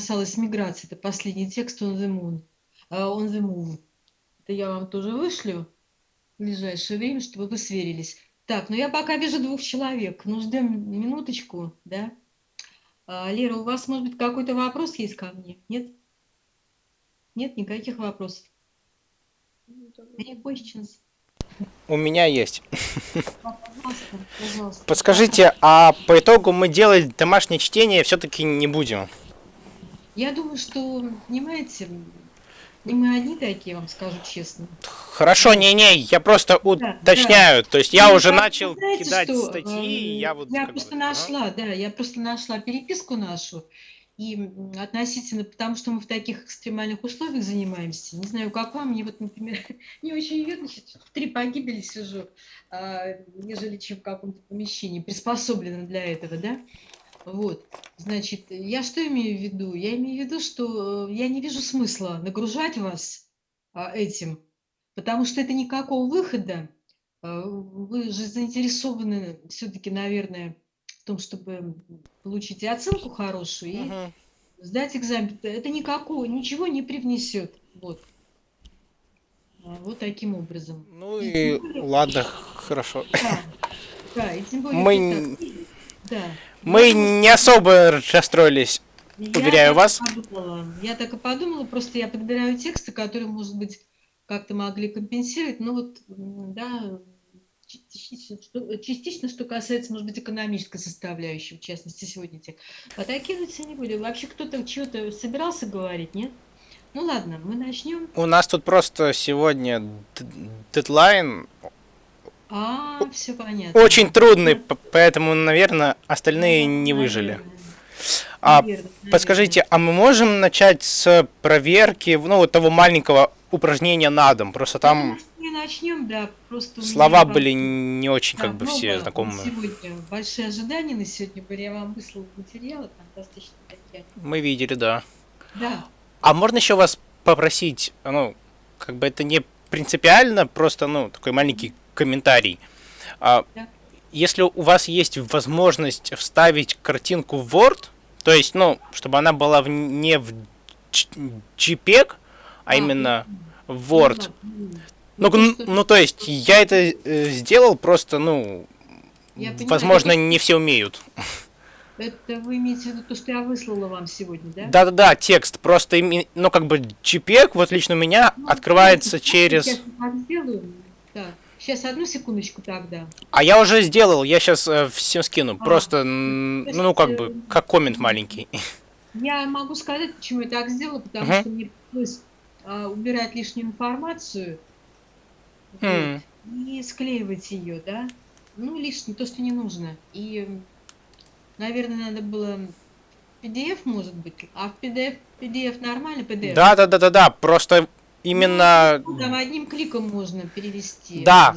касалось миграции. Это последний текст on the moon. On the move. Это я вам тоже вышлю в ближайшее время, чтобы вы сверились. Так, ну я пока вижу двух человек. Ну, ждем минуточку, да? Лера, у вас, может быть, какой-то вопрос есть ко мне? Нет? Нет никаких вопросов? Any questions? У меня есть. Пожалуйста, пожалуйста. Подскажите, а по итогу мы делать домашнее чтение все-таки не будем? Я думаю, что, понимаете, не мы одни такие, вам скажу честно. Хорошо, Вот. не-не, я просто Да, да. уточняю. То есть я Ну, уже вы начал знаете, кидать что статьи, и я вот я как бы... просто Ага. нашла, да, я просто нашла переписку нашу, и относительно, потому что мы в таких экстремальных условиях занимаемся, не знаю, как вам, мне вот, например, не очень уютно, сейчас в 3 погибели сижу, нежели чем в каком-то помещении, приспособленном для этого, да, вот, значит, я что имею в виду? Я имею в виду, что я не вижу смысла нагружать вас этим, потому что это никакого выхода. Вы же заинтересованы все-таки, наверное, в том, чтобы получить и оценку хорошую, и Мгм. сдать экзамен. Это никакого, ничего не привнесет. Вот, вот таким образом. Ну И тем и более, ладно, хорошо. да, да, и тем более ты так, Мы, да, я мы думаю, что не особо расстроились, я уверяю так и вас. подумала. Я так и подумала, просто я подбираю тексты, которые, может быть, как-то могли компенсировать. Ну вот, да, частично, что касается, может быть, экономической составляющей, в частности, сегодня тех. А такие я не были. Вообще кто-то чего-то собирался говорить, нет? Ну ладно, мы начнем. У нас тут просто сегодня дедлайн Все понятно. очень трудный, Да, поэтому, наверное, остальные не выжили. наверное, А наверное. подскажите, а мы можем начать с проверки, ну, вот того маленького упражнения на дом? Просто Ну, там мы начнем, да, просто у меня слова были не очень как да, бы все много на знакомые. сегодня, большие ожидания на сегодня были. Я вам выслала материалы, там достаточно такие. Мы видели, да. Да, А можно еще вас попросить, ну, как бы это не принципиально, просто, ну, такой маленький комментарий. А да. если у вас есть возможность вставить картинку в Word, то есть, ну, чтобы она была не в JPEG, а именно Поняла, в Word. поняла. Ну, Ну, то, что ну, то есть, я это сделал, просто, ну, я поняла, это то, возможно, что не все умеют. это вы имеете в виду то, что я выслала вам сегодня, да? Да-да-да, текст, просто, ну, как бы JPEG, вот лично у меня Ну, знаете, открывается сейчас через... я так сделаю. Так, сейчас одну секундочку тогда. А я уже сделал, я сейчас всем скину, А, просто, то ну, есть как бы, как коммент маленький. я могу сказать, почему я так сделала, потому Мгм. что мне пришлось убирать лишнюю информацию, М. вот, и склеивать ее, да, ну, лишнее, то, что не нужно. И, наверное, надо было PDF, может быть, а в PDF нормально, PDF. Да-да-да-да-да, просто Ну, именно, хорошо, там одним кликом можно перевести. да,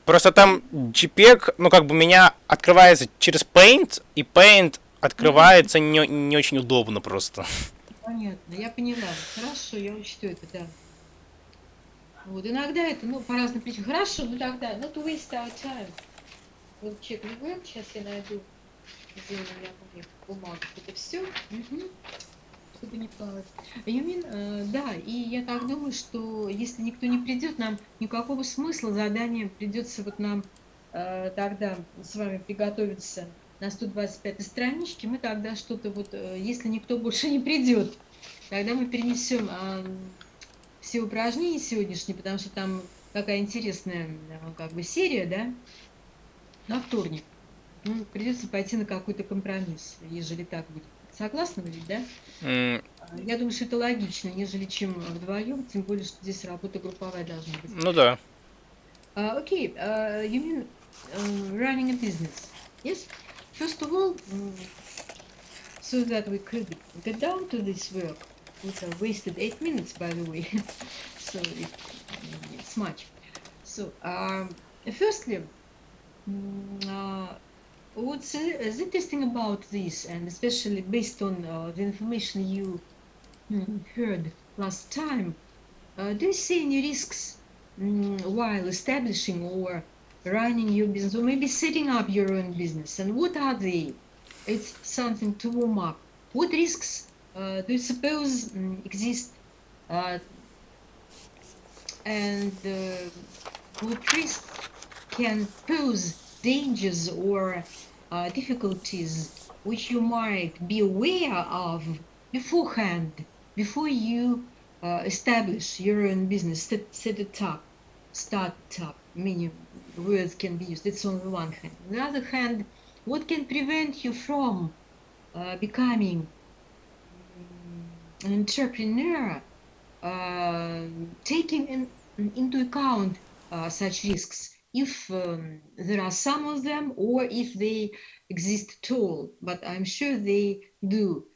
просто там JPEG, ну, как бы, у меня открывается через Paint, и Paint Мгм. открывается не очень удобно просто. Понятно, я поняла. Хорошо, я учту это, да. Вот, иногда это, ну, по разным причинам. Хорошо, ну тогда, not to waste our time. Вот check the web, сейчас я найду, где у меня моих бумаг. Это все. Чтобы не плавать. Юмин, да, и я так думаю, что если никто не придет, нам никакого смысла задания придется вот нам тогда с вами приготовиться на 125 страничке. Мы тогда что-то вот, если никто больше не придет, тогда мы перенесем все упражнения сегодняшние, потому что там такая интересная как бы серия, да, на вторник. Ну, придется пойти на какой-то компромисс, ежели так будет. Согласны вы ведь, да? М. Я думаю, что это логично, нежели чем вдвоем, тем более, что здесь работа групповая должна быть. Ну да. Okay, you mean running a business? Yes. First of all, so that we could get down to this work, which I wasted 8 minutes, by the way, so it's much. So, firstly, what's interesting about this, and especially based on the information you heard last time, do you see any risks while establishing or running your business, or maybe setting up your own business? And what are they? It's something to warm up. What risks Do you suppose exist and who priests can pose dangers or difficulties which you might be aware of beforehand, before you establish your own business, set it up, start it up. Many words can be used. It's on the one hand. On the other hand, what can prevent you from becoming an entrepreneur, taking into account such risks, if there are some of them or if they exist at all, but I'm sure they do.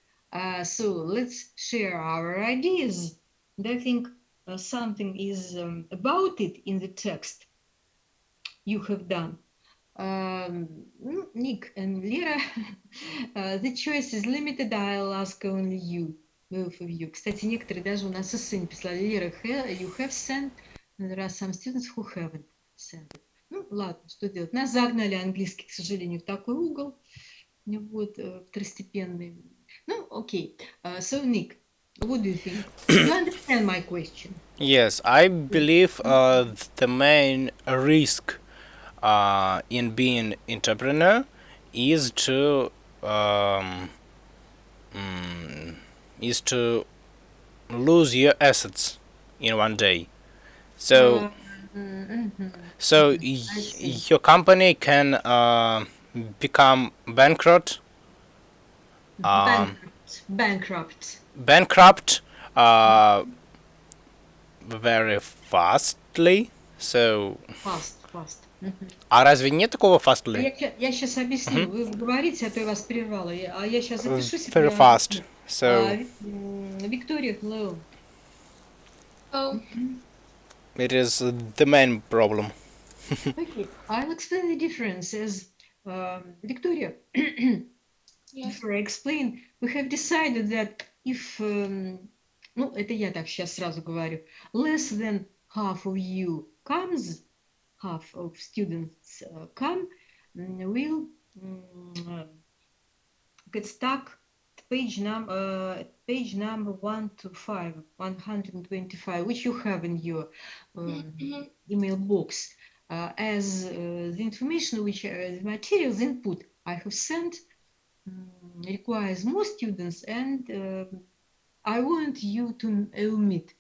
So let's share our ideas. And I think something is about it in the text you have done. Nick and Lira, the choice is limited, I'll ask only you, both of you. Кстати, некоторые даже у нас и сын прислали. Лира, you have sent, and there are some students who haven't sent it. Ну, ладно, что делать? Нас загнали английский, к сожалению, в такой угол, вот, второстепенный. Ну, окей. So, Nick, what do you think? You understand my question? Yes, I believe the main risk in being entrepreneur is to is to lose your assets in one day. So I see. your company can become bankrupt Bankrupt. bankrupt very fastly. So, Fast. а разве нет такого fastly? Я сейчас объясню. Вы говорите, а то я вас прервала. А я сейчас запишусь и Very fast. So Виктория, hello. Oh, it is the main problem. Okay, I'll explain the difference as Victoria. yes. Before I explain, we have decided that if, ну, это я так сейчас сразу говорю, less than half of you comes, half of students come, will get stuck at page number 125, which you have in your email box, as the information which the materials input I have sent requires more students, and I want you to omit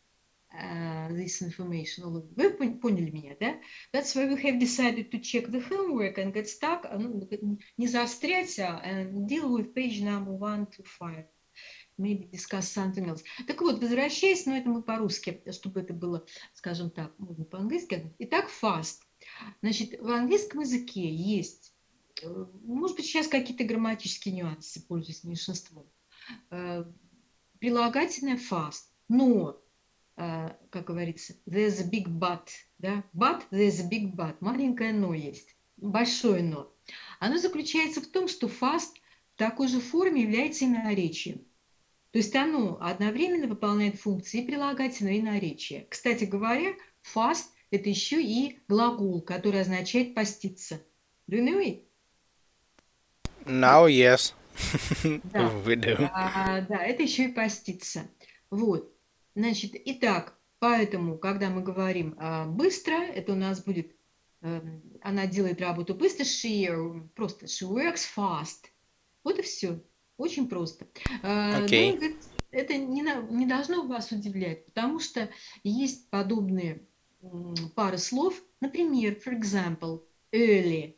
this information. Вы поняли меня, да? That's why we have decided to check the homework and get stuck, не заострять, and deal with page number 125. Maybe discuss something else. Так вот, возвращаясь, но это мы по-русски, чтобы это было, скажем так, можно по-английски. Итак, fast. Значит, в английском языке есть, может быть, сейчас какие-то грамматические нюансы, пользуясь меньшинством. Прилагательное fast, но, как говорится, there's a big but, да? But there's a big but, маленькое но есть, большое но. Оно заключается в том, что fast в такой же форме является и наречием. То есть оно одновременно выполняет функции и прилагательного, и наречия. Кстати говоря, fast – это еще и глагол, который означает поститься. Do you know it? Now, yes. Да. We do. Да, это еще и поститься. Вот. Значит, итак, поэтому, когда мы говорим быстро, это у нас будет, она делает работу быстро, she works fast. Вот и все. Очень просто. Okay. Но это не должно вас удивлять, потому что есть подобные пары слов. Например, for example, early.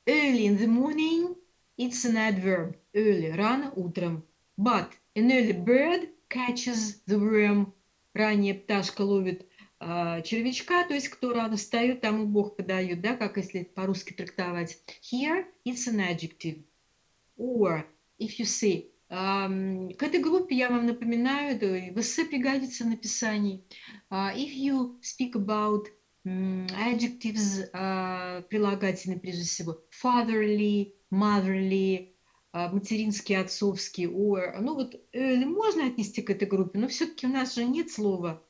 Early in the morning, it's an adverb. Early, рано утром. But an early bird catches the worm. Ранняя пташка ловит червячка, то есть кто рано встает, тому Бог подает, да, как если по-русски трактовать. Here, it's an adjective. Or, if you say, к этой группе я вам напоминаю, это в эссе пригодится в написании. If you speak about adjectives, прилагательные прежде всего, fatherly, motherly, материнские, отцовские, or, ну вот можно отнести к этой группе, но все-таки у нас же нет слова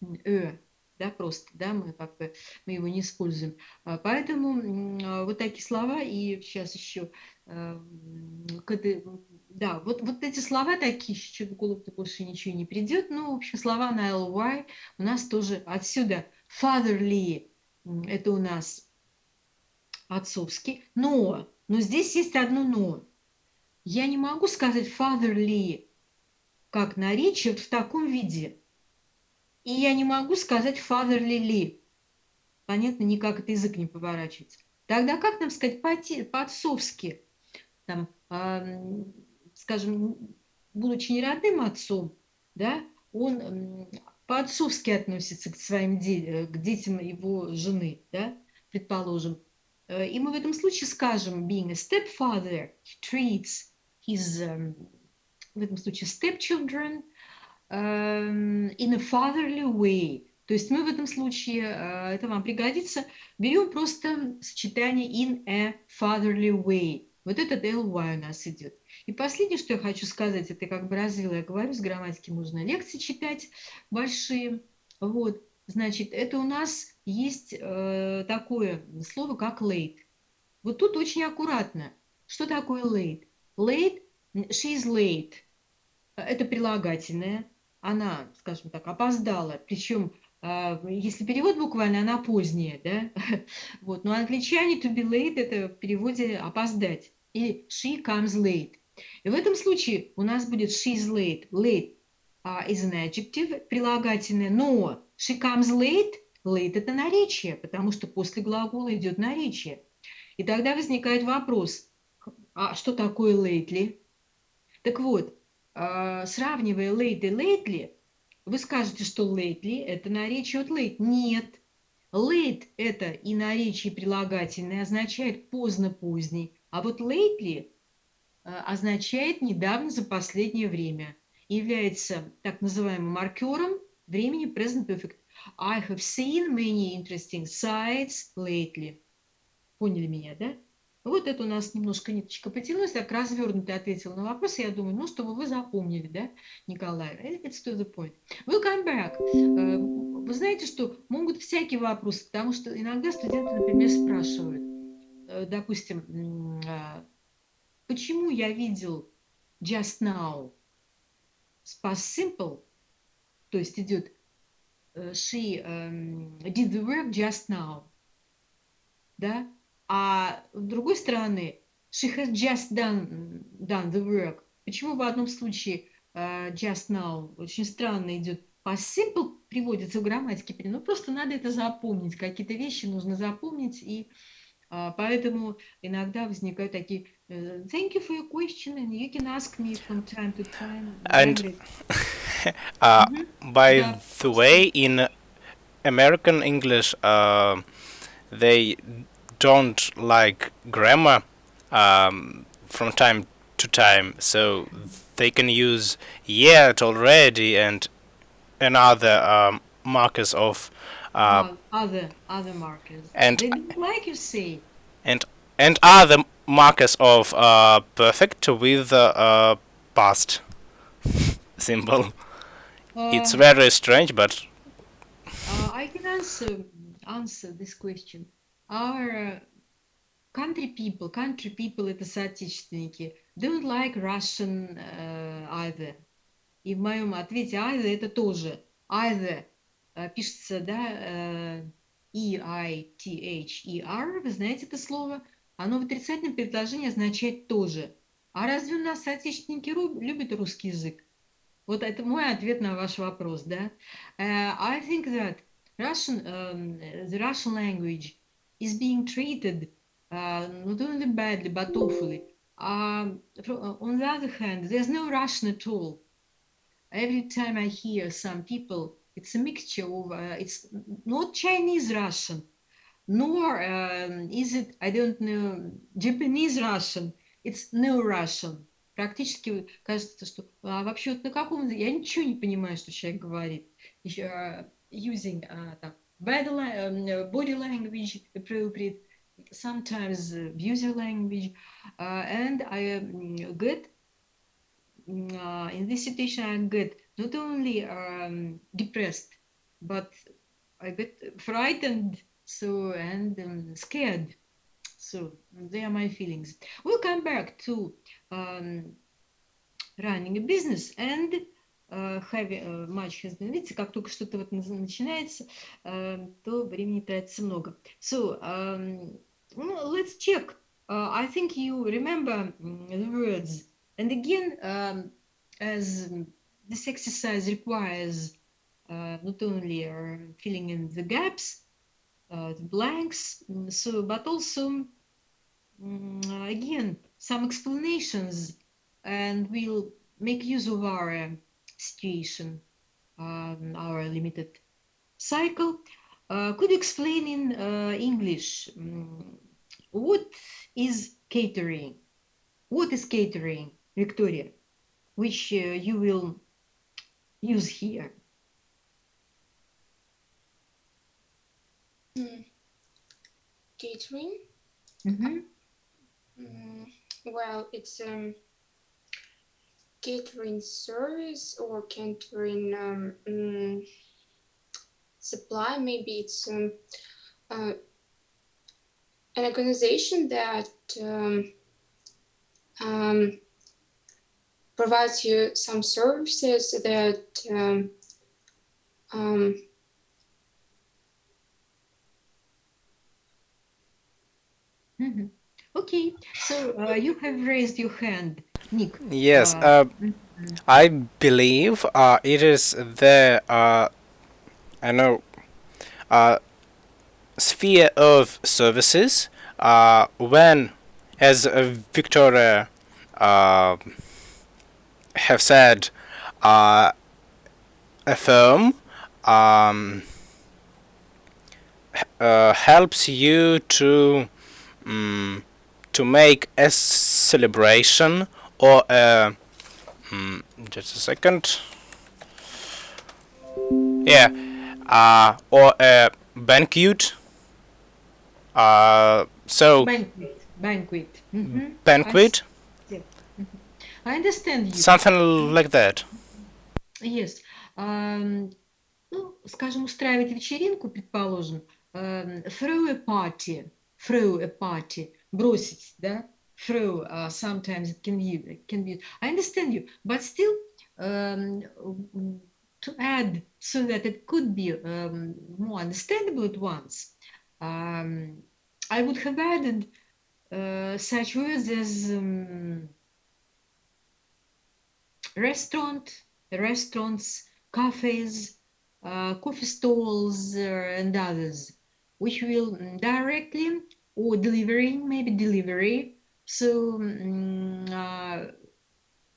да, просто, да, мы его не используем. Поэтому вот такие слова, и сейчас еще Да, вот эти слова такие, что в голову-то больше ничего не придет. Ну, в общем, слова на ly у нас тоже отсюда. Fatherly, это у нас отцовский. Но здесь есть одно но. Я не могу сказать fatherly как наречие вот в таком виде. И я не могу сказать fatherly. Понятно, никак это язык не поворачивается. Тогда как нам сказать по-отцовски? Там, скажем, будучи не родным отцом, да, он по-отцовски относится к своим к детям его жены, да, предположим. И мы в этом случае скажем, being a stepfather, he treats his, в этом случае, stepchildren in a fatherly way. То есть мы в этом случае, это вам пригодится, берем просто сочетание in a fatherly way. Вот этот ly у нас идет. И последнее, что я хочу сказать, это как бы развила, я говорю, с грамматики можно лекции читать большие. Вот, значит, это у нас есть такое слово, как late. Вот тут очень аккуратно. Что такое late? Late, she is late. Это прилагательное. Она, скажем так, опоздала. Причем, если перевод буквально, она поздняя, да? Вот. Но англичане to be late это в переводе опоздать. Или she comes late. И в этом случае у нас будет she's late. Late is an adjective, прилагательное. Но she comes late, late это наречие, потому что после глагола идет наречие. И тогда возникает вопрос, а что такое lately? Так вот, сравнивая late и lately, вы скажете, что lately – это наречие от late. Нет. Late – это и наречие прилагательное, означает поздно-поздний. А вот lately означает недавно, за последнее время. И является так называемым маркером времени present perfect. I have seen many interesting sights lately. Поняли меня, да? Вот это у нас немножко ниточка потянулась, так развернуто ответила на вопрос. Я думаю, ну, чтобы вы запомнили, да, Николай? It's to the point. We'll come back. Вы знаете, что могут всякие вопросы, потому что иногда студенты, например, спрашивают, допустим, почему я видел just now с past simple, то есть идет she did the work just now, да? А с другой стороны, she has just done the work. Почему в одном случае just now очень странно идет past simple, приводится в грамматике, ну просто надо это запомнить, какие-то вещи нужно запомнить, и поэтому иногда возникают такие thank you for your question, and you can ask me from time to time. And by Да, the way, in American English, they don't like grammar from time to time, so they can use yet, already, and other markers of other markers. and They don't like you say. and other markers of perfect with past symbol. It's Uh, very strange, but I can answer this question. Our country people это соотечественники, don't like Russian either. И в моем ответе either это тоже. Either пишется, да, E-I-T-H-E-R, вы знаете это слово? Оно в отрицательном предложении означает тоже. А разве у нас соотечественники любят русский язык? Вот это мой ответ на ваш вопрос, да. I think that the Russian language is being treated not only badly but awfully. On the other hand, there's no Russian at all. Every time I hear some people, it's a mixture of, it's not Chinese Russian, nor is it, I don't know, Japanese Russian. It's no Russian. Практически кажется, что вообще вот на каком языке, я ничего не понимаю, что человек говорит. Using там, body language appropriate, sometimes user language, and I get in this situation I get not only depressed, but I get frightened, so and scared. So they are my feelings. We'll come back to running a business and much has been. Видите, как только что-то вот начинается, то времени тратится много. So, let's check. I think you remember the words. And again, as this exercise requires not only filling in the gaps, the blanks, but also, again, some explanations, and we'll make use of our situation, our limited cycle. Could you explain in English what is catering? What is catering, Victoria, which you will use here? Catering. Mm-hmm. Well, it's catering service or catering supply. Maybe it's an organization that provides you some services that Mm-hmm. Okay, so you have raised your hand, Nick. Yes, Mhm. I believe it is the I know sphere of services when, as Victoria have said, a firm helps you to make a celebration or a just a second. Yeah, or a banquet. So Banquet. Mm-hmm. banquet, Yeah. Mhm. I understand you. something like that. Yes. Ну, скажем, устраивать вечеринку, предположим, throw a party, бросить, да, throw, sometimes it can be, I understand you, but still, to add so that it could be more understandable at once, I would have added such words as restaurants, cafes, coffee stalls, and others, which will directly or delivering, maybe delivery. So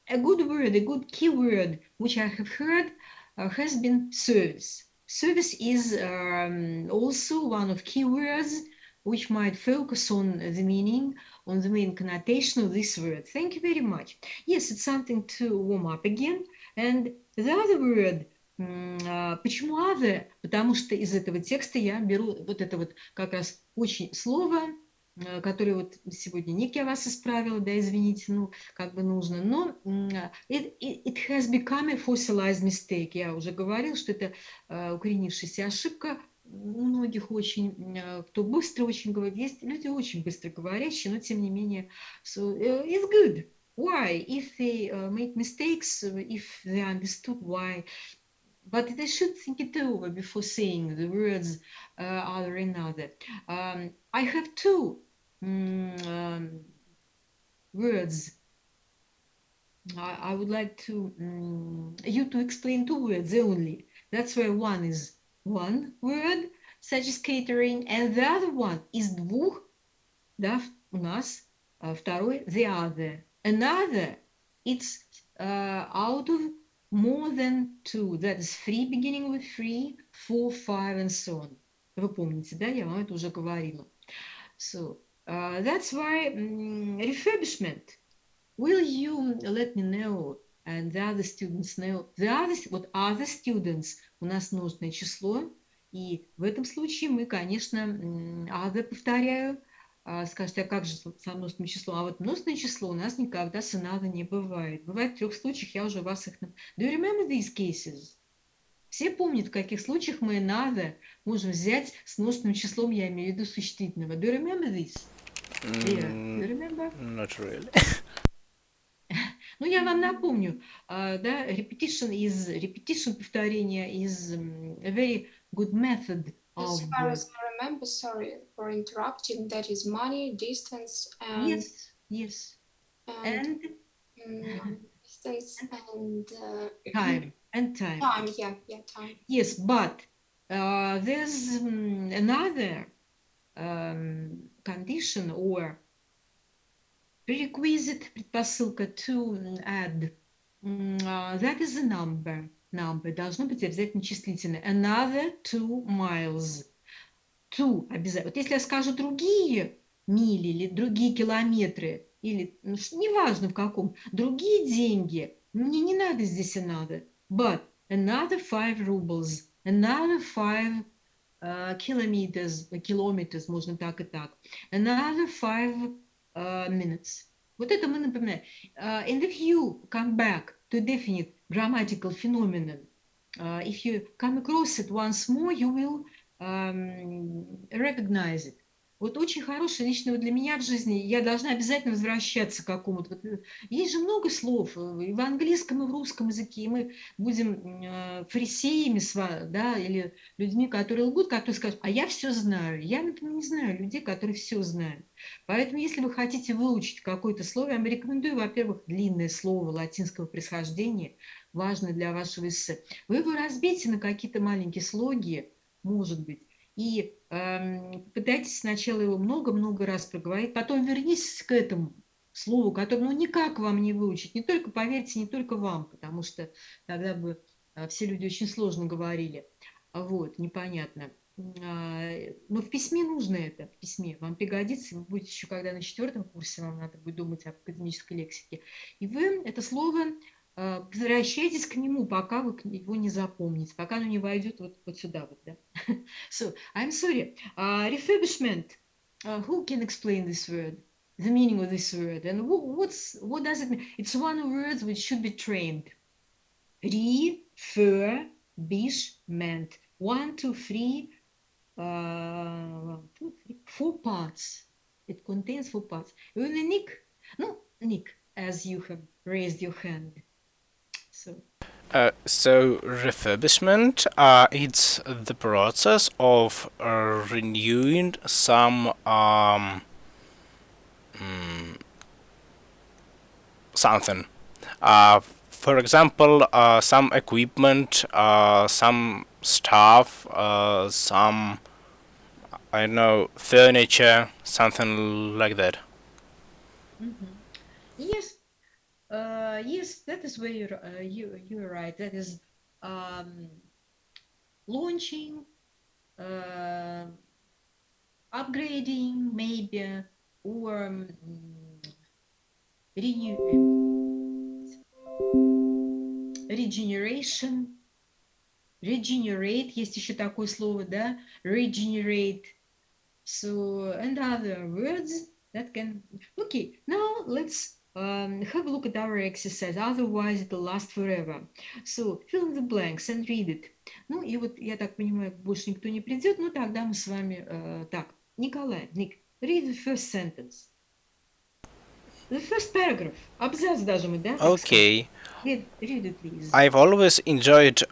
a good word, a good keyword, which I have heard, has been service. Service is also one of keywords which might focus on the meaning, on the main connotation of this word. Thank you very much. Yes, it's something to warm up again. And the other word, почему other? Потому что из этого текста я беру вот это вот как раз очень слово, которое вот сегодня Ник, я вас исправила, да, извините, ну, как бы нужно, но it has become a fossilized mistake. Я уже говорил, что это укоренившаяся ошибка, у многих очень, кто быстро очень говорит, есть люди очень быстро говорящие, но тем не менее, so it's good. Why? If they make mistakes, if they understood why, but they should think it over before saying the words other and other. I have two words. I would like to you to explain two words only. That's why one is one word, such as catering, and the other one is двух, да, у нас, второй, the other. Another, it's out of more than two. That is three, beginning with three, 4, 5, and so on. Вы помните, да? Я вам это уже говорила. So, that's why refurbishment. Will you let me know, and the other students know, вот other students у нас множественное число, и в этом случае мы, конечно, other, повторяю, скажете, а как же со множественным числом? А вот множественное число у нас никогда с another не бывает. Бывает в 3 случаях, я уже вас их... Do you remember these cases? Все помнят, в каких случаях мы another можем взять с множественным числом, я имею в виду существительного. Do you remember this? Yeah. Do you remember? Not really. Ну, я вам напомню, да, repetition, повторение is a very good method As of far as I remember, sorry for interrupting, that is money, distance, and yes, and and distance and time. time. Yeah, time. Yes, but there's another condition or prerequisite, предпосылка to add. That is a number. Number должно быть обязательно числительное. Another 2 miles. To обязательно. Вот если я скажу другие мили или другие километры, или неважно в каком, другие деньги, мне не надо здесь another. But another 5 rubles, another 5 kilometers, можно так и так. Another 5 minutes. Вот это мы напоминаем. And if you come back to a definite grammatical phenomenon, if you come across it once more, you will recognize it. Вот очень хорошее лично для меня в жизни, я должна обязательно возвращаться к какому-то. Есть же много слов и в английском, и в русском языке, и мы будем фарисеями, да, или людьми, которые лгут, которые скажут, а я все знаю. Я, например, не знаю людей, которые все знают. Поэтому, если вы хотите выучить какое-то слово, я вам рекомендую, во-первых, длинное слово латинского происхождения, важное для вашего эссе. Вы его разбейте на какие-то маленькие слоги, может быть, и попытайтесь сначала его много-много раз проговорить, потом вернитесь к этому слову, которое никак вам не выучить, не только, поверьте, не только вам, потому что тогда бы все люди очень сложно говорили, вот, непонятно. Но в письме нужно это, в письме вам пригодится, вы будете еще, когда на 4-м курсе вам надо будет думать об академической лексике, и вы это слово возвращайтесь к нему, пока вы его не запомните, пока оно не войдет вот сюда вот, да. So, I'm sorry. Refurbishment. Who can explain this word? The meaning of this word? And what does it mean? It's one of words which should be trained. Refurbishment. 1, 2, 3, 4 parts. It contains 4 parts. You want Nick? No, Nick, as you have raised your hand. So refurbishment, it's the process of renewing some something. For example, some equipment, some stuff, some, I don't know, furniture, something like that. Yes. Yes, that is where you're right. That is launching, upgrading, maybe, or regeneration. Regenerate, есть еще такое слово, да? Regenerate. So, and other words that can... Okay, now let's have a look at our exercise, otherwise it'll last forever. So, fill in the blanks and read it. Ну, и вот, я так понимаю, больше никто не придет, ну, тогда мы с вами... Так, Николай, Ник, read the first sentence. The first paragraph, абзац даже мы, да? Okay. Read it, please. I've always enjoyed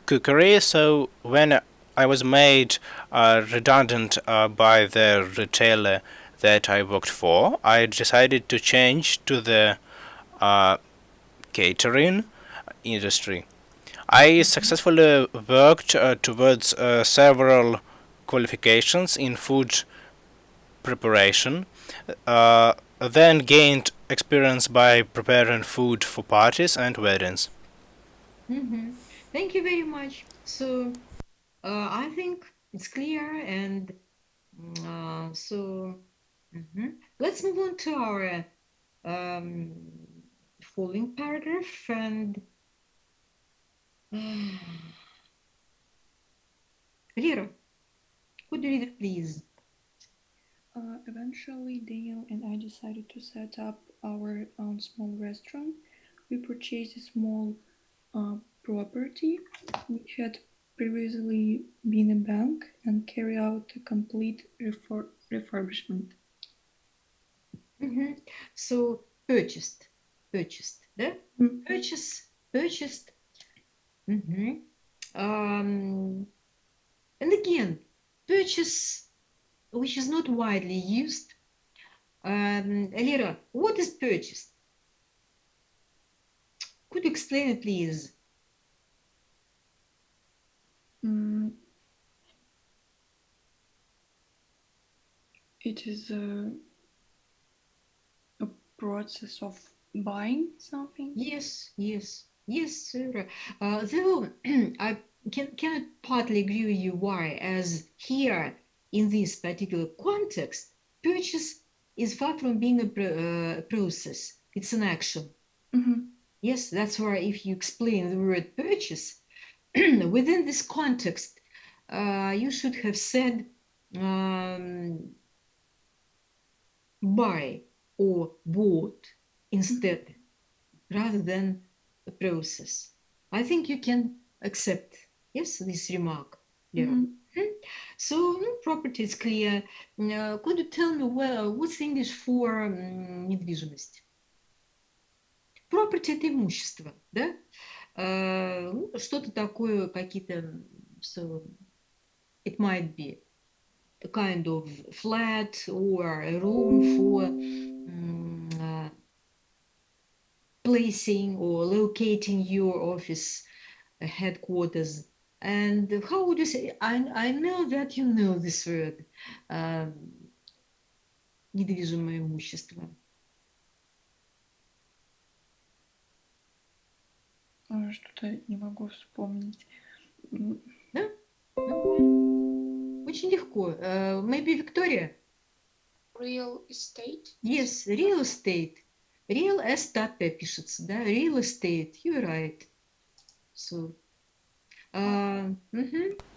cookery, so when I was made redundant by the retailer that I worked for, I decided to change to the catering industry. I successfully worked towards several qualifications in food preparation, then gained experience by preparing food for parties and weddings. Thank you very much. So I think it's clear, and let's move on to our following paragraph. And Lera, could you read it, please? Eventually, Daniel and I decided to set up our own small restaurant. We purchased a small property which had previously been a bank and carry out a complete refurbishment. So, purchased. purchased, да? Мгм. Purchased. Мгм. And again, purchase, which is not widely used. Lira, what is purchased? Could you explain it, please? Mm, It is a process of buying something. Yes, sir. Though I cannot partly agree with you why, as here in this particular context, purchase is far from being a process. It's an action. Мгм. Yes, that's why if you explain the word purchase within this context, you should have said buy or bought instead, rather than a process. I think you can accept, yes, this remark. Yeah. Мгм. So, property is clear. Could you tell me, well, what's English for недвижимость? Property — это имущество, да? Что-то такое, какие-то, so it might be a kind of flat or a room for placing or locating your office headquarters. And how would you say? I know that you know this word, недвижимое имущество. Что-то не могу вспомнить. Да? Очень легко. Maybe Victoria? Real estate. Yes, real estate. Real estate пишется, да? Real estate. You're right. So,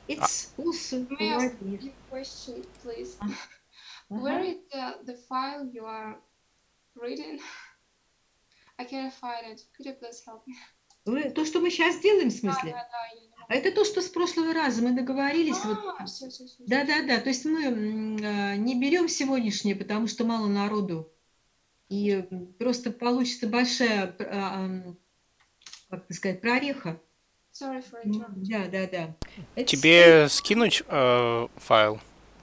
it's also May I ask right. you a question, please? Uh-huh. Where is the file you are reading? I can't find it. Could you please help me? То, что мы сейчас делаем, в смысле? Да, я не могу. А это то, что с прошлого раза мы договорились. Все. Да. То есть мы не берем сегодняшнее, потому что мало народу. И просто получится большая, как сказать, прореха. Sorry for interrupting. Да. Тебе скинуть файл?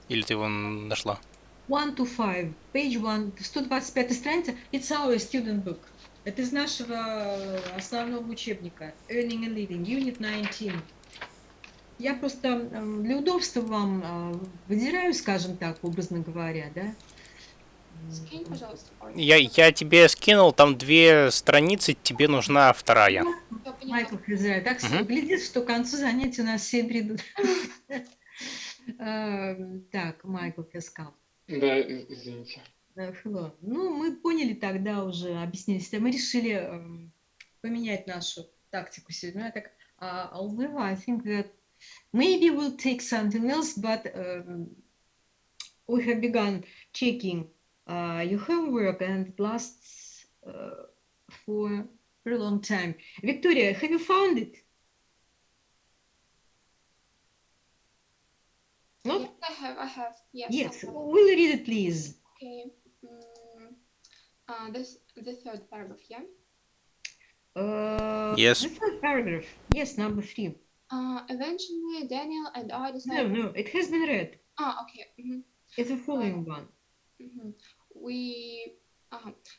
Или ты его нашла? 1 to 5, page 1, 125 страница. It's our student book. Это из нашего основного учебника. Earning and Living, Unit 19. Я просто для удобства вам выдираю, скажем так, образно говоря, да? Скинь, пожалуйста. Я тебе скинул, там 2 страницы, тебе нужна вторая. Я поняла. Майкл Хизрай. Так что глядишь, что к концу занятия у нас все придут. Так, Майкл Фискал. Да, извините. Hello. Ну, мы поняли тогда уже, объяснились. Мы решили поменять нашу тактику сегодня. Я так, although I think that maybe we'll take something else, but we have begun checking your homework and it lasts for a long time. Victoria, have you found it? No? Yes, I have. Yes. Yes. I have. Will you read it, please? Okay. The third paragraph, yeah? Yes. The third paragraph. Yes, number 3. Eventually, Daniel and I decided. No, it has been read. Okay. It's the following one.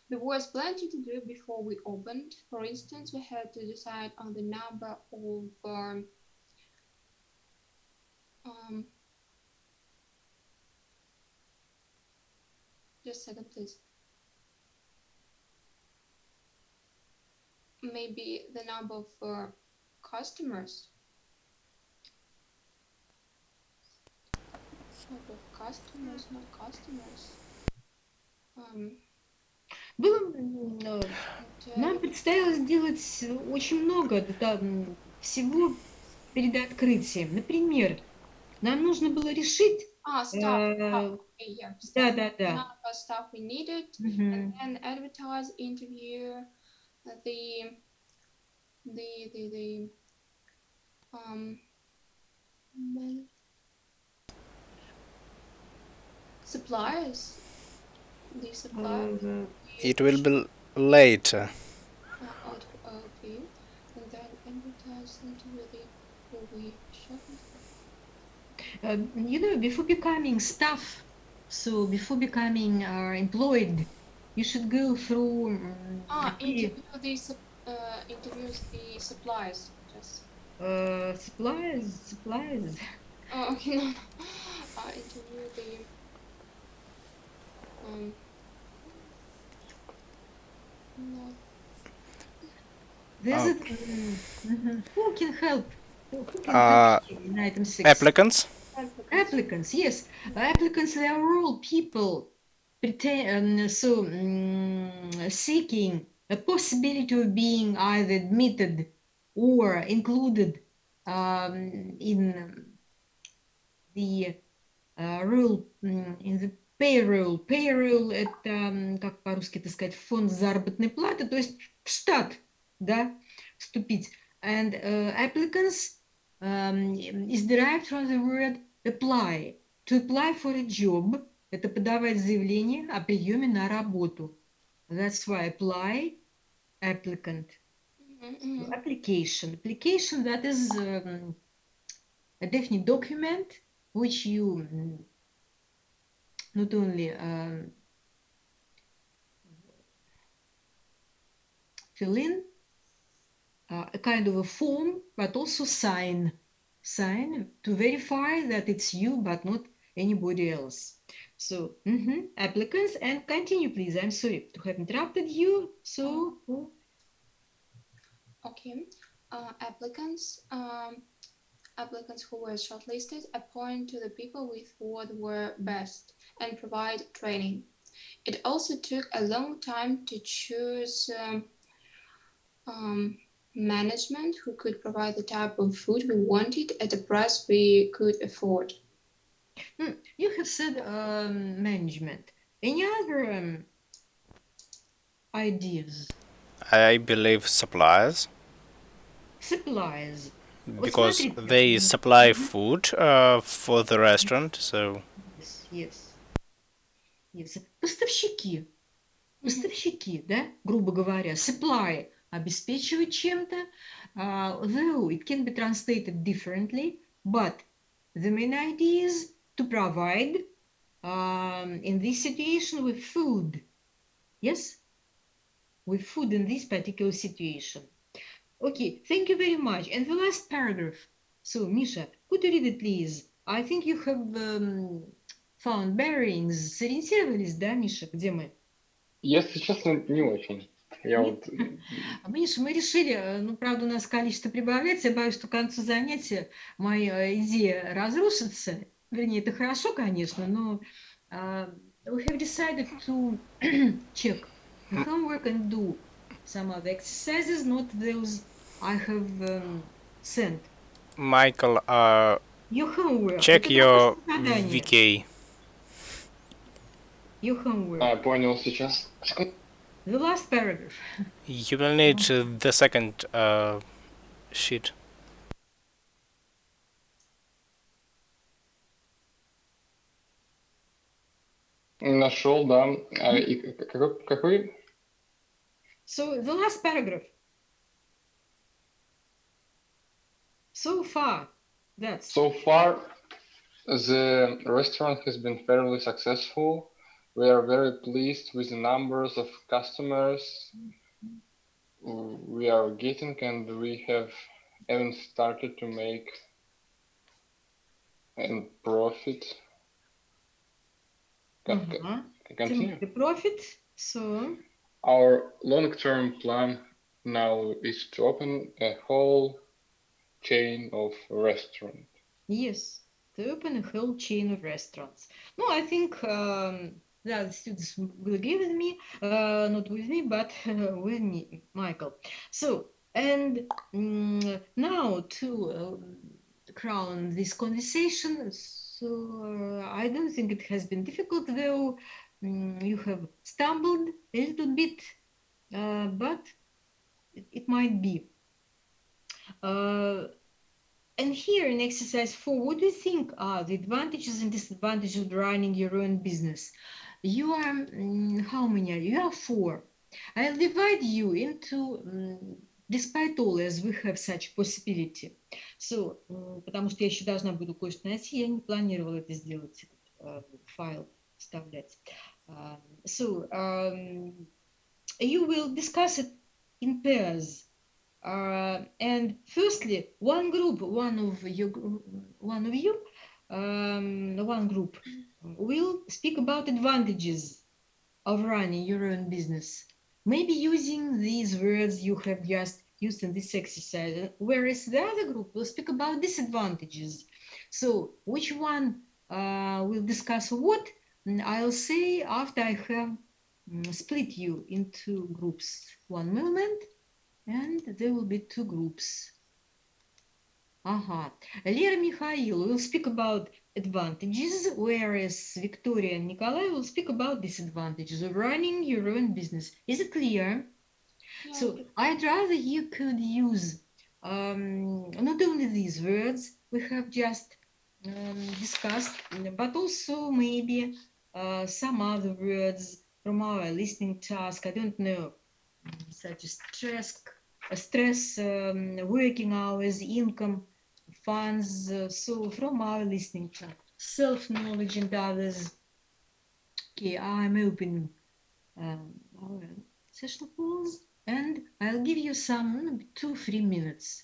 There was plenty to do before we opened. For instance, we had to decide on the number of just a second, please. Maybe the number of customers. Number of customers, not customers. Нам предстояло сделать очень много всего перед открытием. Например, нам нужно было решить... Stuff. Okay, yeah. Да. Number of stuff we needed, and then advertise, interview, the suppliers. The suppliers. It will be later. Before becoming staff, so before becoming employed, you should go through interviews the suppliers. Just supplies. oh, okay, no, no. Interview the no. There's who can help? Who can help you in item 6? Applicants. Applicants, yes. Applicants, they are all people seeking a possibility of being either admitted or included in the rule, in the payroll. Payroll — это, как по-русски это сказать, фонд заработной платы, то есть в штат, да, вступить. And applicants is derived from the word apply. To apply for a job — это подавать заявление о приеме на работу. That's why apply, applicant. Application. Application, that is a definite document which you not only fill in a kind of a form, but also sign to verify that it's you, but not anybody else. So, applicants, and continue, please. I'm sorry to have interrupted you. So, okay, applicants. Applicants who were shortlisted appoint to the people we thought were best and provide training. It also took a long time to choose management who could provide the type of food we wanted at a price we could afford. You have said management. Any other ideas? I believe suppliers. Supplies. Because they supply food for the restaurant, so... Yes. Поставщики. Поставщики, да, грубо говоря. Supply — обеспечивать чем-то. Though it can be translated differently, but the main idea is to provide, in this situation, with food. Yes? With food in this particular situation. Okay, thank you very much. And the last paragraph. So, Misha, could you read it, please? I think you have found bearings. Сориентировались, да, Миша? Где мы? Если честно, не очень. Я вот... Миша, мы решили, ну, правда, у нас количество прибавляется. Я боюсь, что к концу занятия моя идея разрушится. Вернее, это хорошо, конечно, но we have decided to check the homework and do some other exercises, not those I have sent. Michael, Your homework. check your VK. Your homework. Понял сейчас. The last paragraph. You will need the second sheet. Нашел, да. И какой? So, the last paragraph. So far, that's... So far, the restaurant has been fairly successful. We are very pleased with the numbers of customers we are getting, and we have even started to make a profit. Continue. The profit, so... Our long-term plan now is to open a whole chain of restaurants. Yes, to open a whole chain of restaurants. No, I think the students will agree with me, not with me, but with me, Michael. So, and now to crown this conversation, so I don't think it has been difficult, though you have stumbled a little bit, but it might be. And here in exercise 4, what do you think are the advantages and disadvantages of running your own business? You are, how many are you? You are 4. I'll divide you into despite all, as we have such possibility. So, потому что я еще должна буду кое-что найти, я не планировала это сделать, файл вставлять. So, you will discuss it in pairs. And firstly, one group will speak about advantages of running your own business, maybe using these words you have just used in this exercise, whereas the other group will speak about disadvantages. So which one will discuss what? I'll say after I have split you into groups. One moment, and there will be two groups. Lera Mikhail will speak about advantages, whereas Victoria and Nikolai will speak about disadvantages of running your own business. Is it clear? Yeah. So I'd rather you could use not only these words we have just discussed, but also maybe some other words from our listening task. I don't know, such as stress, working hours, income, funds. So from our listening task, self-knowledge and others. Okay, I'm opening our session pause, and I'll give you some 2-3 minutes.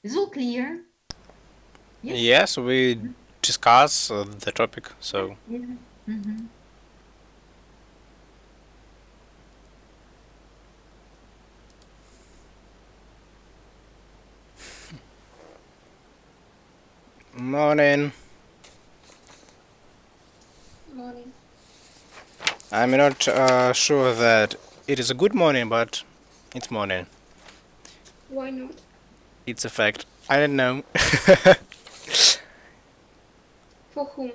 Is all clear? Yes, we discuss the topic, so Yeah. Mm-hmm. morning. Morning. I'm not sure that it is a good morning, but it's morning. Why not? It's a fact. I don't know. For whom?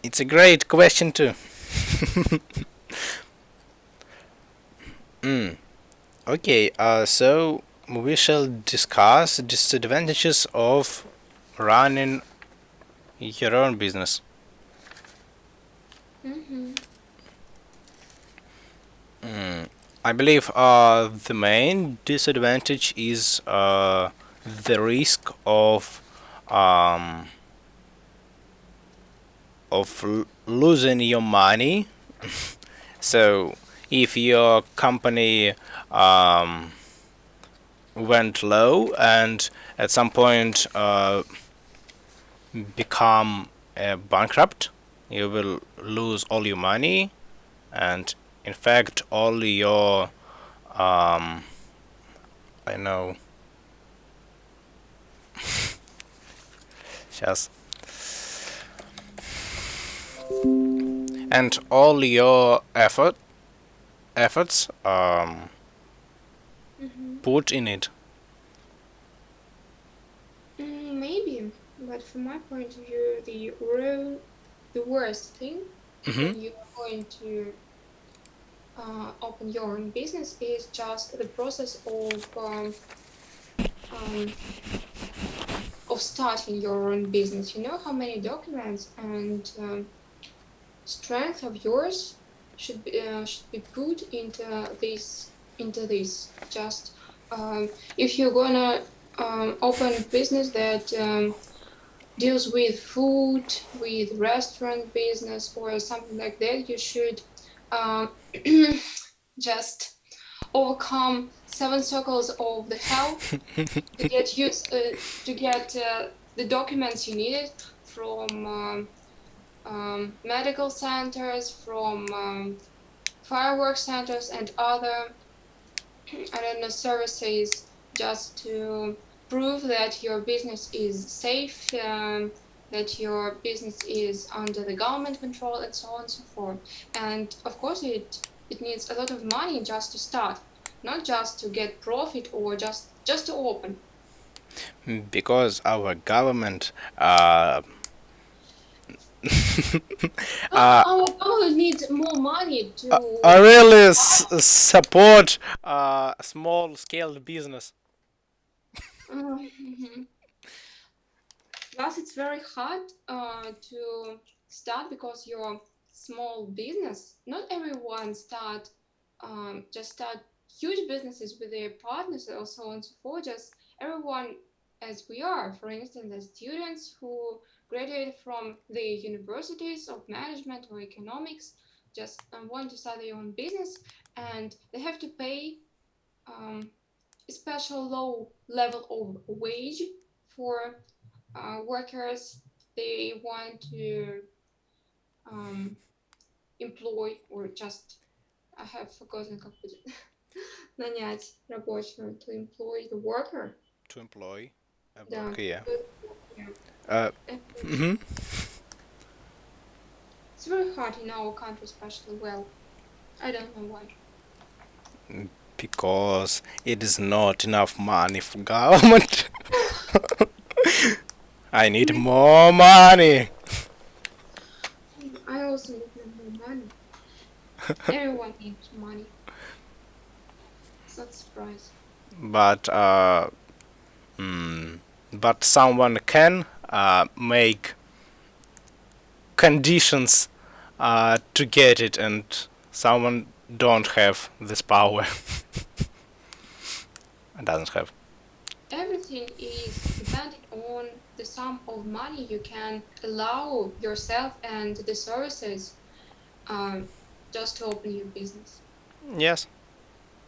It's a great question too. Okay, so we shall discuss disadvantages of running your own business. Mm-hmm. I believe the main disadvantage is the risk of losing your money. So if your company went low and at some point become bankrupt, you will lose all your money, and in fact all your I know just and all your efforts Mm-hmm. put in it. Maybe, but from my point of view, the worst thing when you are going to open your own business is just the process of starting your own business. You know how many documents and strength of yours should be put into this. Just if you're gonna open a business that deals with food, with restaurant business or something like that, you should just overcome 7 circles of the hell to get the documents you needed from medical centers, from fireworks centers and other services, just to prove that your business is safe, that your business is under the government control, and so on and so forth. And of course it needs a lot of money just to start, not just to get profit or just to open. Because our government Our government needs more money to really support small scale business. Plus, it's very hard to start because your small business. Not everyone just start huge businesses with their partners and so on and so forth. Just everyone as we are. For instance, the students who graduated from the universities of management or economics just want to start their own business, and they have to pay a special low level of wage for workers they want to employ, or just, I have forgotten как будет, нанять рабочего, to employ the worker. To employ a Да. worker, yeah. Yeah. Mhm. It's very hard in our country, especially. Well, I don't know why. Because it is not enough money for government. I need more money. I also need more money. Everyone needs money. It's not a surprise. But but someone can make conditions to get it, and someone don't have this power. Doesn't have. Everything is depending on the sum of money you can allow yourself and the services just to open your business. Yes.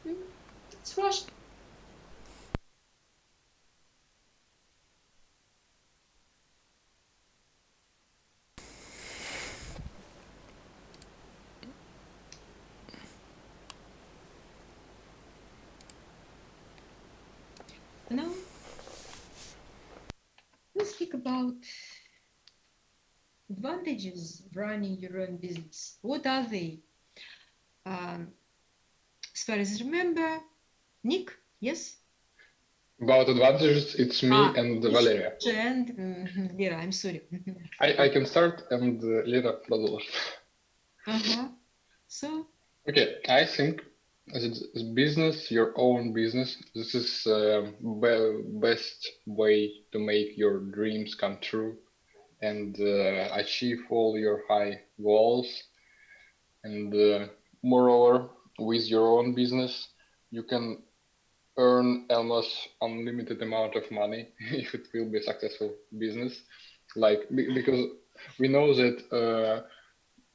It's Russian. Now, let's speak about advantages of running your own business. What are they? As far as I remember, Nick, yes? About advantages, it's me and Valeria. And Lera, I'm sorry. I can start and Lera продолжит. So? Okay, I think as a business, your own business, this is best way to make your dreams come true and achieve all your high goals. And moreover, with your own business, you can earn almost unlimited amount of money if it will be a successful business. Like because we know that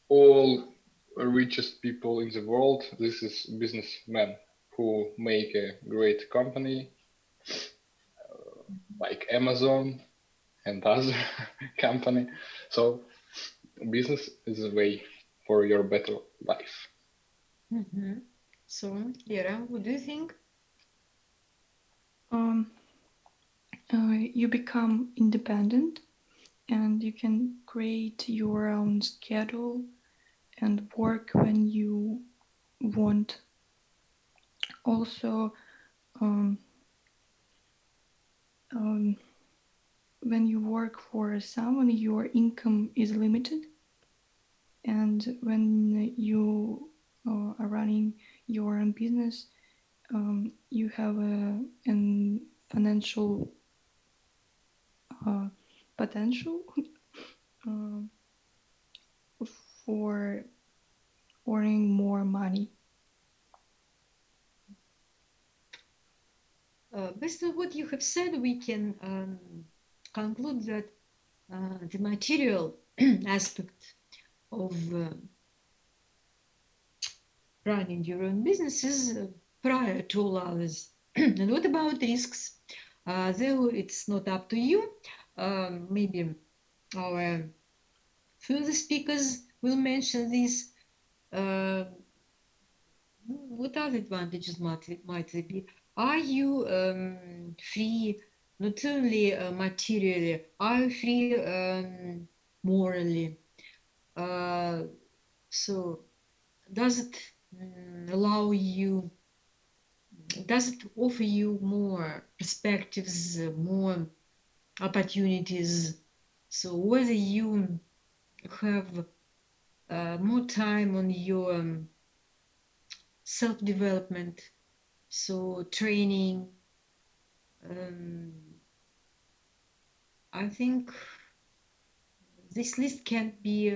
all richest people in the world, this is businessmen who make a great company like Amazon and other company. So business is a way for your better life. So, Lera, what do you think? You become independent and you can create your own schedule and work when you want. Also, when you work for someone, your income is limited. And when you are running your own business, you have an financial potential for earning more money. Based on what you have said, we can conclude that the material aspect of running your own business is prior to all others. And what about risks? Though it's not up to you, maybe our further speakers will mention this. What other advantages might there be? Are you free not only materially, are you free morally? So does it allow you, does it offer you more perspectives, more opportunities? So whether you have more time on your self-development, so training, I think this list can't be